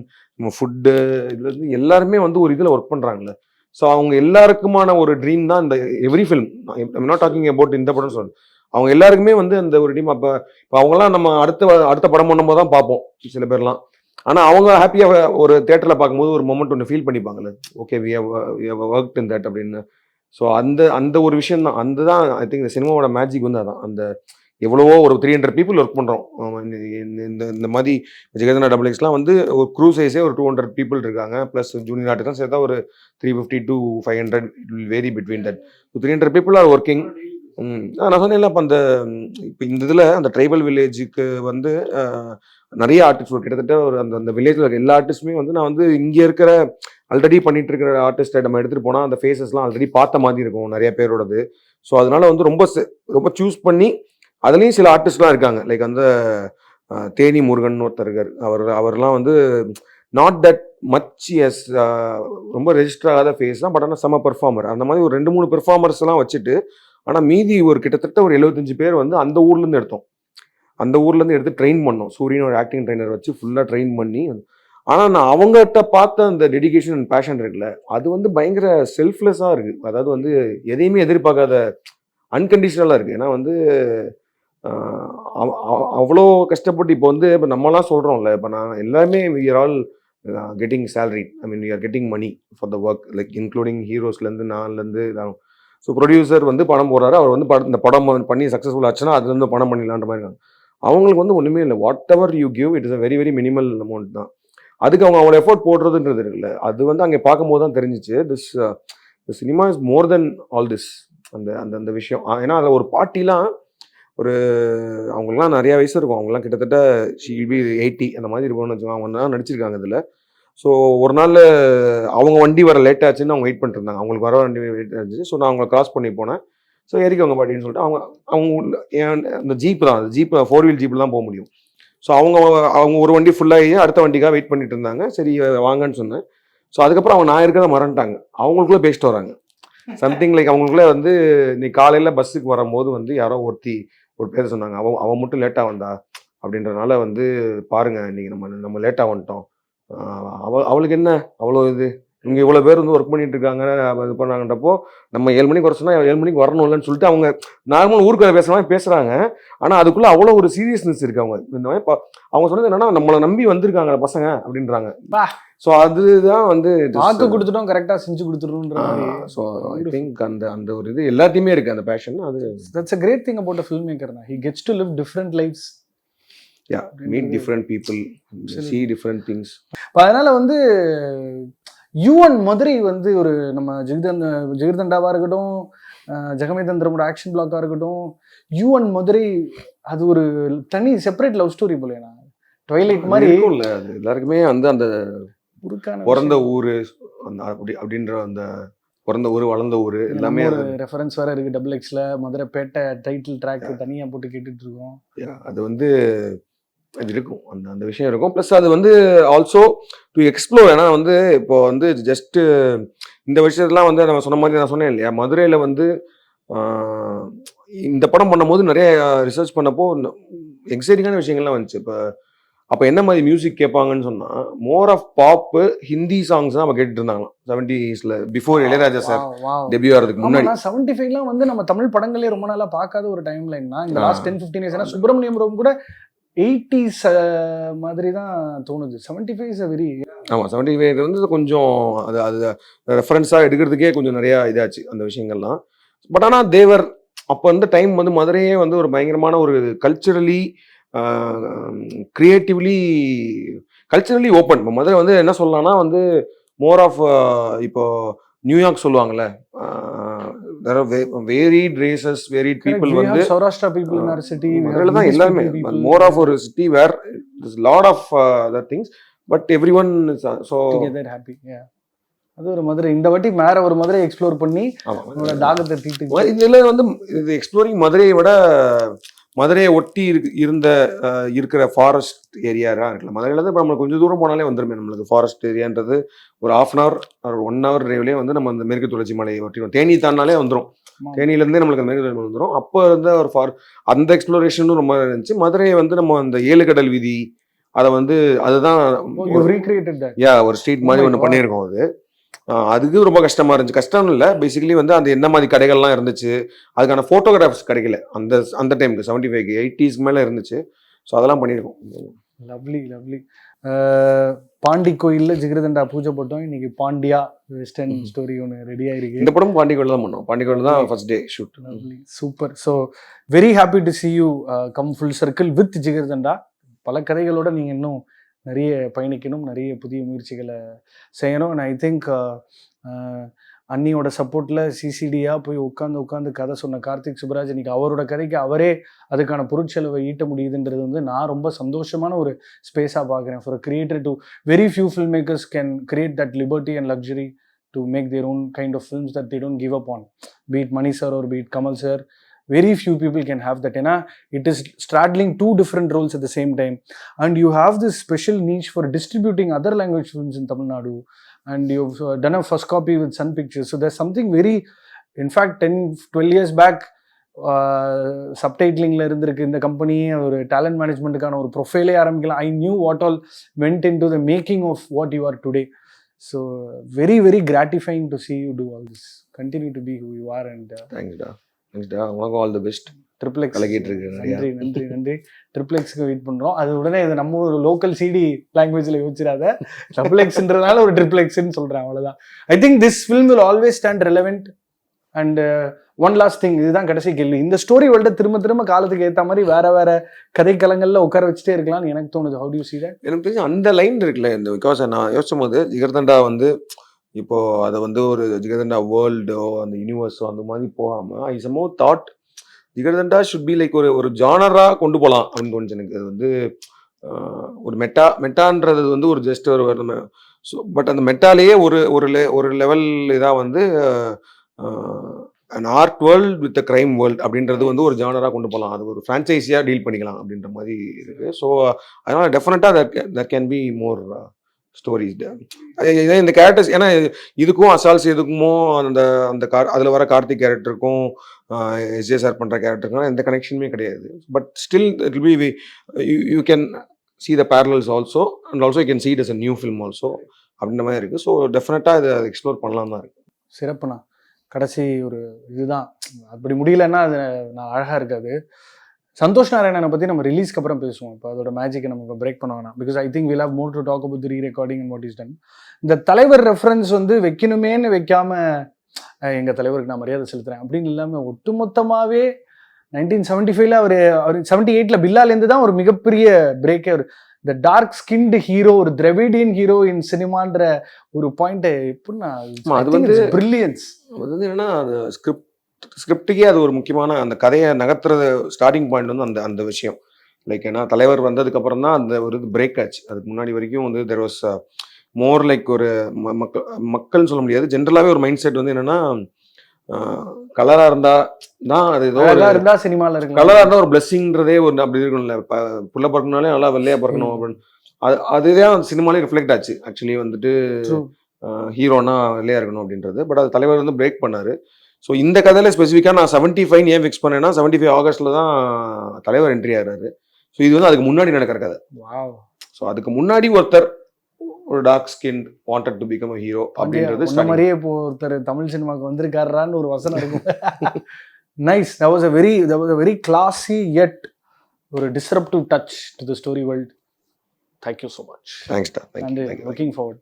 ஃபுட்டு இதுலேருந்து எல்லாருமே வந்து ஒரு இதில் ஒர்க் பண்ணுறாங்களே. ஸோ அவங்க எல்லாருக்குமான ஒரு ட்ரீம் தான் இந்த every film. I'm not talking about இந்த படம் சொல்லுங்கள். அவங்க எல்லாருக்குமே வந்து அந்த ஒரு டீம். இப்போ அவங்களாம் நம்ம அடுத்த படம் பண்ணும்போது தான் பார்ப்போம் சில பேர்லாம். ஆனால் அவங்க ஹாப்பியாக ஒரு தேட்டரில் பார்க்கும்போது ஒரு மொமெண்ட் ஒன்று ஃபீல் பண்ணிப்பாங்கல்ல, okay we have work in that அப்படின்னு. ஸோ அந்த அந்த ஒரு விஷயம் தான், அந்த தான் ஐ திங்க் இந்த சினிமாவோட மேஜிக் வந்து அதான். அந்த எவ்வளவோ ஒரு 300 பீப்புள் ஒர்க் பண்ணுறோம். இந்த இந்த மாதிரி ஜிகர்தண்டா டபுள் எக்ஸ்லாம் வந்து ஒரு க்ரூ சைஸே ஒரு 200 பீப்புள் இருக்காங்க. ப்ளஸ் ஜூனியர் ஆர்டிஸ்ட்லாம் சேர்த்தா ஒரு 350 to 500 it will vary between that. 300 people are working. நான் சொன்னேன்ல, இப்போ அந்த இப்போ இந்த இதில் அந்த ட்ரைபல் வில்லேஜுக்கு வந்து நிறைய ஆர்டிஸ்ட் கிட்டத்தட்ட ஒரு அந்த அந்த வில்லேஜில் எல்லா ஆர்டிஸ்ட்டுமே வந்து நான் வந்து இங்கே இருக்கிற ஆல்ரெடி பண்ணிட்டு இருக்கிற ஆர்டிஸ்ட்டை நம்ம எடுத்துகிட்டு போனால் அந்த ஃபேஸஸ்லாம் ஆல்ரெடி பார்த்த மாதிரி இருக்கும் நிறைய பேரோடது. ஸோ அதனால வந்து ரொம்ப ரொம்ப சூஸ் பண்ணி அதுலேயும் சில ஆர்டிஸ்ட்லாம் இருக்காங்க. லைக் அந்த தேனி முருகன் ஒருத்தர் இருக்கார். அவர்லாம் வந்து நாட் தட் மச் எஸ் ரொம்ப ரெஜிஸ்டர் ஆகாத ஃபேஸ் தான், பட் ஆனால் செம பெர்ஃபார்மர். அந்த மாதிரி ஒரு 2-3 பெர்ஃபார்மர்ஸ்லாம் வச்சுட்டு, ஆனால் மீதி ஒரு கிட்டத்தட்ட ஒரு 75 பேர் வந்து அந்த ஊர்லேருந்து எடுத்தோம். அந்த ஊர்லேருந்து எடுத்து ட்ரெயின் பண்ணோம். சூரியன் ஒரு ஆக்டிங் ட்ரைனர் வச்சு ஃபுல்லாக ட்ரெயின் பண்ணி. ஆனால் நான் அவங்ககிட்ட பார்த்த அந்த டெடிகேஷன் அண்ட் பேஷன் இருக்குல்ல, அது வந்து பயங்கர செல்ஃப்லெஸ்ஸாக இருக்குது. அதாவது வந்து எதையுமே எதிர்பார்க்காத அன்கண்டிஷனலாக இருக்குது. ஏன்னா வந்து அவ்வளோ கஷ்டப்பட்டு இப்போ வந்து இப்போ நம்மலாம் சொல்கிறோம்ல, இப்போ நான் எல்லாருமே we are all getting salary, I mean we are getting money for the work, like including ஹீரோஸ்லேருந்து நான்லேருந்து. ஸோ ப்ரொடியூசர் வந்து பணம் போடுறாரு, அவர் வந்து இந்த படம் பண்ணி சக்ஸஸ்ஃபுல் ஆச்சுன்னா அதுலேருந்து பணம் பண்ணிடலான்ற மாதிரி இருக்காங்க. அவங்களுக்கு வந்து ஒன்றுமே இல்லை. What ever you give it is a very very minimal amount தான். அதுக்கு அவங்க அவ்வளோ எஃபோர்ட் போடுறதுன்றது இருக்குல்ல, அது வந்து அங்கே பார்க்கும்போது தான் தெரிஞ்சிச்சு this cinema is more then all this. அந்த அந்த அந்த விஷயம். ஏன்னா அதில் ஒரு பாட்டிலாம் ஒரு அவங்களுக்குலாம் நிறையா வயசு இருக்கும். அவங்களாம் கிட்டத்தட்ட ஷீல் பி 80 அந்த மாதிரி இருக்கும்னு வச்சுக்கோங்க. அவங்க தான் நடிச்சிருக்காங்க இதில். ஸோ ஒரு நாள் அவங்க வண்டி வர லேட் ஆச்சுன்னு அவங்க வெயிட் பண்ணிட்டு இருந்தாங்க. அவங்களுக்கு வர வண்டி வெயிட் ஆச்சு. ஸோ நான் அவங்களை கிராஸ் பண்ணி போனேன். ஸோ ஏறிக்கவங்க பாட்டின்னு சொல்லிட்டு அவங்க அந்த ஜீப் தான், அந்த ஜீப் 4 வீல் ஜீப்பில் தான் போக முடியும். ஸோ அவங்க ஒரு வண்டி ஃபுல்லாகி அடுத்த வண்டிக்காக வெயிட் பண்ணிட்டு இருந்தாங்க. சரி வாங்கன்னு சொன்னேன். ஸோ அதுக்கப்புறம் அவங்க நான் இருக்கிறத மறந்துட்டாங்க. அவங்களுக்குள்ளே பேசிட்டு வராங்க சம்திங் லைக். அவங்களுக்குள்ளே வந்து நீ காலையில் பஸ்ஸுக்கு வரும்போது வந்து யாரோ ஒரு பேர் சொன்னாங்க, அவன் மட்டும் லேட்டாக வந்தா அப்படின்றனால வந்து பாருங்க இன்னைக்கு நம்ம லேட்டாக வந்துட்டோம். அவளுக்கு என்ன அவ்வளோ இது, இங்கே இவ்வளோ பேர் வந்து ஒர்க் பண்ணிட்டு இருக்காங்க இது பண்ணாங்கன்றப்போ நம்ம 7 மணிக்கு வர சொன்னால் 7 மணிக்கு வரணும் இல்லைன்னு சொல்லிட்டு அவங்க நார்மல் ஊருக்கு பேசுகிற மாதிரி பேசுகிறாங்க. ஆனால் அதுக்குள்ளே அவ்வளோ ஒரு சீரியஸ்னஸ் இருக்கு. அவங்க இந்த மாதிரி அவங்க சொன்னது என்னன்னா, நம்மளை நம்பி வந்திருக்காங்க பசங்க அப்படின்றாங்க. ஸோ அதுதான் வந்து வாக்கு கொடுத்துட்டோம், கரெக்டாக செஞ்சு கொடுத்துருன்ற. ஸோ ஐ திங்க் அந்த அந்த ஒரு இது எல்லாத்தையுமே இருக்குது அந்த பேஷன். அது that's a great thing about a filmmaker. He gets to live different lives. Yeah, meet different people, see different things. அதனால வந்து யுவன் மதுரை வந்து ஒரு நம்ம ஜிகர்தண்டாவா இருக்கட்டும், ஜெகமே தந்திரமோட ஆக்ஷன் பிளாக்கா இருக்கட்டும், யுவன் மதுரை அது ஒரு தனி செப்பரேட் லவ் ஸ்டோரி போல. ட்வைலைட் மாதிரி இருக்கும்ல, அது எல்லாருக்குமே வந்து அந்த பிறந்த ஊரு அப்படின்ற அந்த பிறந்த ஊர் வளர்ந்த ஊர் எல்லாமே ஒரு ரெஃபரன்ஸ் வேற இருக்கு. டபுள் எக்ஸ்ல மதுரை பேட்டை டைட்டில் ட்ராக் தனியா போட்டு கேட்டுட்டு இருக்கோம். அது வந்து அது இருக்கும், அந்த அந்த விஷயம் இருக்கும். ப்ளஸ் அது வந்து ஆல்சோ டு எக்ஸ்ப்ளோர். ஏன்னா வந்து இப்போ வந்து ஜஸ்ட் இந்த விஷயத்தெல்லாம் வந்து நம்ம சொன்ன மாதிரி நான் சொன்னேன் இல்லையா, மதுரையில் வந்து இந்த படம் பண்ணும்போது நிறைய ரிசர்ச் பண்ணப்போ எக்ஸைட்டிங்கான விஷயங்கள்லாம் வந்துச்சு. இப்போ அப்போ என்ன மாதிரி மியூசிக் கேட்பாங்கன்னு சொன்னால் more of Pappu Hindi songs தான் நம்ம கேட்டுட்டு இருந்தாங்களாம் 70s before Ilaiyaraaja sir debut ஆகிறதுக்கு முன்னாடி. 75 வந்து நம்ம தமிழ் படங்களே ரொம்ப நாளா பார்க்காத ஒரு டைம் லைன் தான் இந்த லாஸ்ட் 10-15 இயர்ஸ். ஏன்னா சுப்பிரமணியம் ரோம் கூட 80s மாதிரி தான் தோணுது. 75 இஸ் வெரி. ஆமாம், 75 வந்து கொஞ்சம் அது அது ரெஃபரன்ஸாக எடுக்கிறதுக்கே கொஞ்சம் நிறையா இதாச்சு அந்த விஷயங்கள்லாம். பட் ஆனால் தேவர் அப்போ அந்த டைம் வந்து மதுரையே வந்து ஒரு பயங்கரமான ஒரு கல்ச்சுரலி கிரியேட்டிவ்லி கல்ச்சுரலி ஓப்பன். இப்போ மதுரை வந்து என்ன சொல்லலாம்னா வந்து மோர் ஆஃப் இப்போ நியூயார்க் சொல்லுவாங்கல்ல, வேரிட் ரேசஸ் வேரிட் பீப்புள் வந்து Saurashtra people in our city மதுரையில தான் எல்லாமே மோர் ஆஃப் ஒரு city where there's lot of other things but everyone is so together happy. Yeah, அது ஒரு மதுரை. இந்த வாட்டி மேற ஒரு மதுரை எக்ஸ்ப்ளோர் பண்ணி அவங்களோட தாகத்தை தீர்த்து இதுல வந்து இது எக்ஸ்ப்ளோரிங் மதுரையை விட மதுரையை ஒட்டி இருக்கிற ஃபாரஸ்ட் ஏரியாரா இருக்குல்ல. மதுரையில தான் நம்ம கொஞ்சம் தூரம் போனாலே வந்துருமே நம்மளுக்கு ஃபாரஸ்ட் ஏரியான்றது. ஒரு 1/2 hour 1 hour டிரைவ்லேயே வந்து நம்ம அந்த மேற்கு தொடர்ச்சி மலையை ஒட்டிடும். தேனி தாண்டாலே வந்துடும். தேனியிலேருந்தே நம்மளுக்கு மேற்கு தொடர்ச்சி வந்துடும். அப்போ இருந்த ஒரு அந்த எக்ஸ்ப்ளோரேஷனும் ரொம்ப இருந்துச்சு. மதுரையை வந்து நம்ம அந்த 7 கடல் வீதி அதை வந்து அதுதான் ஒரு ஸ்ட்ரீட் மாதிரி ஒன்று பண்ணியிருக்கோம். அதுக்கு ரொம்ப கஷ்டமா இருந்துச்சு. கஷ்டம் இல்லை, பேசிக்கலி வந்து அந்த என்ன மாதிரி கடைகள்லாம் இருந்துச்சு, அதுக்கான ஃபோட்டோகிராஃப்ஸ் கிடைக்கல அந்த டைமுக்கு. 75 80s மேலே இருந்துச்சு. ஸோ அதெல்லாம் பண்ணியிருக்கோம். Lovely lovely. பாண்டி கோயிலில் ஜிகர்தண்டா பூஜை போட்டோம். இன்னைக்கு பாண்டியா வெஸ்டர்ன் ஸ்டோரி ஒன்று ரெடியாக இருக்கு. இந்த படம் பாண்டி கோயில் தான் பண்ணோம். பாண்டி கோயில் தான் first day shoot. Super. So very happy to see you come full circle with jigarthanda. பல கதைகளோட நீங்கள் இன்னும் நிறைய பயணிக்கணும், நிறைய புதிய முயற்சிகளை செய்யணும். அண்ட் ஐ திங்க் அண்ணியோட சப்போர்ட்டில் சிசிடியாக போய் உட்காந்து கதை சொன்ன கார்த்திக் சுப்ராஜ் இன்னைக்கு அவரோட கதைக்கு அவரே அதுக்கான பொருட்செலவை ஈட்ட முடியுதுன்றது வந்து நான் ரொம்ப சந்தோஷமான ஒரு ஸ்பேஸாக பார்க்குறேன். For creator to very few filmmakers can create that liberty and luxury to make their own kind of films that they don't give up on. Be it Mani sir or be it Kamal sir, very few people can have that. ஏன்னா it is straddling two different roles at the same time, and you have this special niche for distributing other language films in Tamil Nadu, and you've done a first copy with Sun Pictures. So there's something very, in fact 10-12 years back சப்டைட்டிலிங்கில் இருந்திருக்கு இந்த company, ஒரு talent மேனேஜ்மெண்ட்டுக்கான ஒரு ப்ரொஃபைலே ஆரம்பிக்கலாம். I knew what all went into the making of what you are today. So very very gratifying to see you do all this. Continue to be who you are, and தேங்க்ஸ்டா. உனக்கும் all the best. Triple X கலக்கிட்டு இருக்கு. நன்றி. Triple எக்ஸ்க்கு wait பண்ணுறோம். அது உடனே இது நம்ம ஒரு லோக்கல் சிடி லாங்குவேஜில் யோசிச்சிடாத. ட்ரிபிள் எக்ஸ்ன்றதுனால ஒரு ட்ரிபிள் எக்ஸ்ன்னு சொல்கிறேன், அவ்வளோதான். ஐ think this film will always stand relevant. And one last thing, இதுதான் கடைசி கேள்வி. இந்த ஸ்டோரி வேர்ல்ட திரும்ப காலத்துக்கு ஏற்ற மாதிரி வேற கதைக்களங்களில் உட்கார வச்சுட்டே இருக்கலாம்னு எனக்கு தோணுது. How do you see that? எனக்கு தெரிஞ்சு அந்த லைன் இருக்குல்ல, இந்த பிகாஸ் நான் யோசிச்சும் போது ஜிகர்தண்டா வந்து இப்போ அதை வந்து ஒரு ஜிகர்தண்டா வேர்ல்டோ அந்த யூனிவர்ஸோ அந்த மாதிரி போகாமல் I somehow thought Jigarthanda should be like ஒரு ஜானரா கொண்டு போகலாம் அப்படின்னு தோணுச்சு எனக்கு. அது வந்து ஒரு மெட்டான்றது வந்து ஒரு ஜஸ்ட் ஒரு ஸோ பட் அந்த மெட்டாலேயே ஒரு லெவல் இதாக வந்து an art world with a crime world அப்படின்றது வந்து ஒரு ஜானரா கொண்டு போகலாம். அது ஒரு ஃப்ரான்ச்சைஸியாக டீல் பண்ணிக்கலாம் அப்படின்ற மாதிரி இருக்கு. ஸோ அதனால டெஃபினட்டாக that can be more stories. இந்த கேரக்டர்ஸ் ஏன்னா இதுக்கும் அசால்ஸ் எதுக்குமோ அந்த அதில் வர கார்த்திக் கேரக்டருக்கும் எஸ்ஜே சார் பண்ணுற கேரக்டருக்கும் எந்த கனெக்ஷனுமே கிடையாது. But still it will be you can see the parallels also, and also you can see it as a new film also அப்படின்ற மாதிரி இருக்குது. ஸோ டெஃபினட்டாக இதை எக்ஸ்ப்ளோர் பண்ணலாம் தான் இருக்குது. சிறப்புண்ணா. கடைசி ஒரு இதுதான், அப்படி முடியலன்னா அது நான் அழகாக இருக்காது. சந்தோஷ் நாராயணனை பற்றி நம்ம ரிலீஸ்க்கு அப்புறம் பேசுவோம். இப்போ அதோட மேஜிக்கை நம்ம பிரேக் பண்ண வேணாம். Because I think will have more to talk about the rerecording and what is done. இந்த தலைவர் ரெஃபரன்ஸ் வந்து வைக்கணுமேன்னு வைக்காம எங்கள் தலைவருக்கு நான் மரியாதை செலுத்துறேன் அப்படின்னு இல்லாமல் ஒட்டுமொத்தமாகவே 1975 அவர் 78 பில்லாலேருந்து தான் ஒரு மிகப்பெரிய பிரேக்கே. இந்த டார்க் ஸ்கின்டு ஹீரோ, ஒரு திராவிடியன் ஹீரோ இன் சினிமான்ற ஒரு பாயிண்ட் எப்படின்னா அது வந்து பிரில்லியன்ஸ். அது வந்து என்னன்னா அது ஸ்கிரிப்டுக்கே அது ஒரு முக்கியமான அந்த கதையை நகர்த்துறது ஸ்டார்டிங் பாயிண்ட் வந்து அந்த விஷயம். லைக் ஏன்னா தலைவர் வந்ததுக்கு அப்புறம் தான் அந்த ஒரு இது பிரேக் ஆச்சு. அதுக்கு முன்னாடி வரைக்கும் வந்து தெர் வாஸ் மோர் லைக் ஒரு மக்கள்னு சொல்ல முடியாது, ஜென்ரலாகவே ஒரு மைண்ட் செட் வந்து என்னன்னா கலரா இருந்தா தான் அது ஏதோ இருந்தா சினிமால இருக்கு, கலரா இருந்தா ஒரு பிளஸ்ஸிங்கிறதே ஒரு அப்படி இருக்கணும்ல. புள்ள பிறக்கணும்னாலே நல்லா வெள்ளையா பிறக்கணும் அப்படின்னு அதுதான் சினிமாலே ரிஃப்ளெக்ட் ஆச்சு. ஆக்சுவலி வந்துட்டு ஹீரோனா வெள்ளையா இருக்கணும் அப்படின்றது. பட் அது தலைவர் வந்து பிரேக் பண்ணாரு. ஸோ இந்த கதையில் ஸ்பெசிஃபிக்காக நான் 75 ஏன் ஃபிக்ஸ் பண்ணேன்னா 75 ஆகஸ்ட்டில் தான் தலைவர் என்ட்ரி ஆகிறாரு. ஸோ இது வந்து அதுக்கு முன்னாடி நடக்கிற கதை. ஸோ அதுக்கு முன்னாடி ஒருத்தர் ஒரு dark skin wanted to become a hero அப்படின்றது இந்த மாதிரியே இப்போ ஒருத்தர் தமிழ் சினிமாவுக்கு வந்திருக்காரான்னு ஒரு வசனம் இருக்கும். Nice. that was a very classy yet ஒரு disruptive touch to the story world. Thank you so much. Thanks, and looking forward.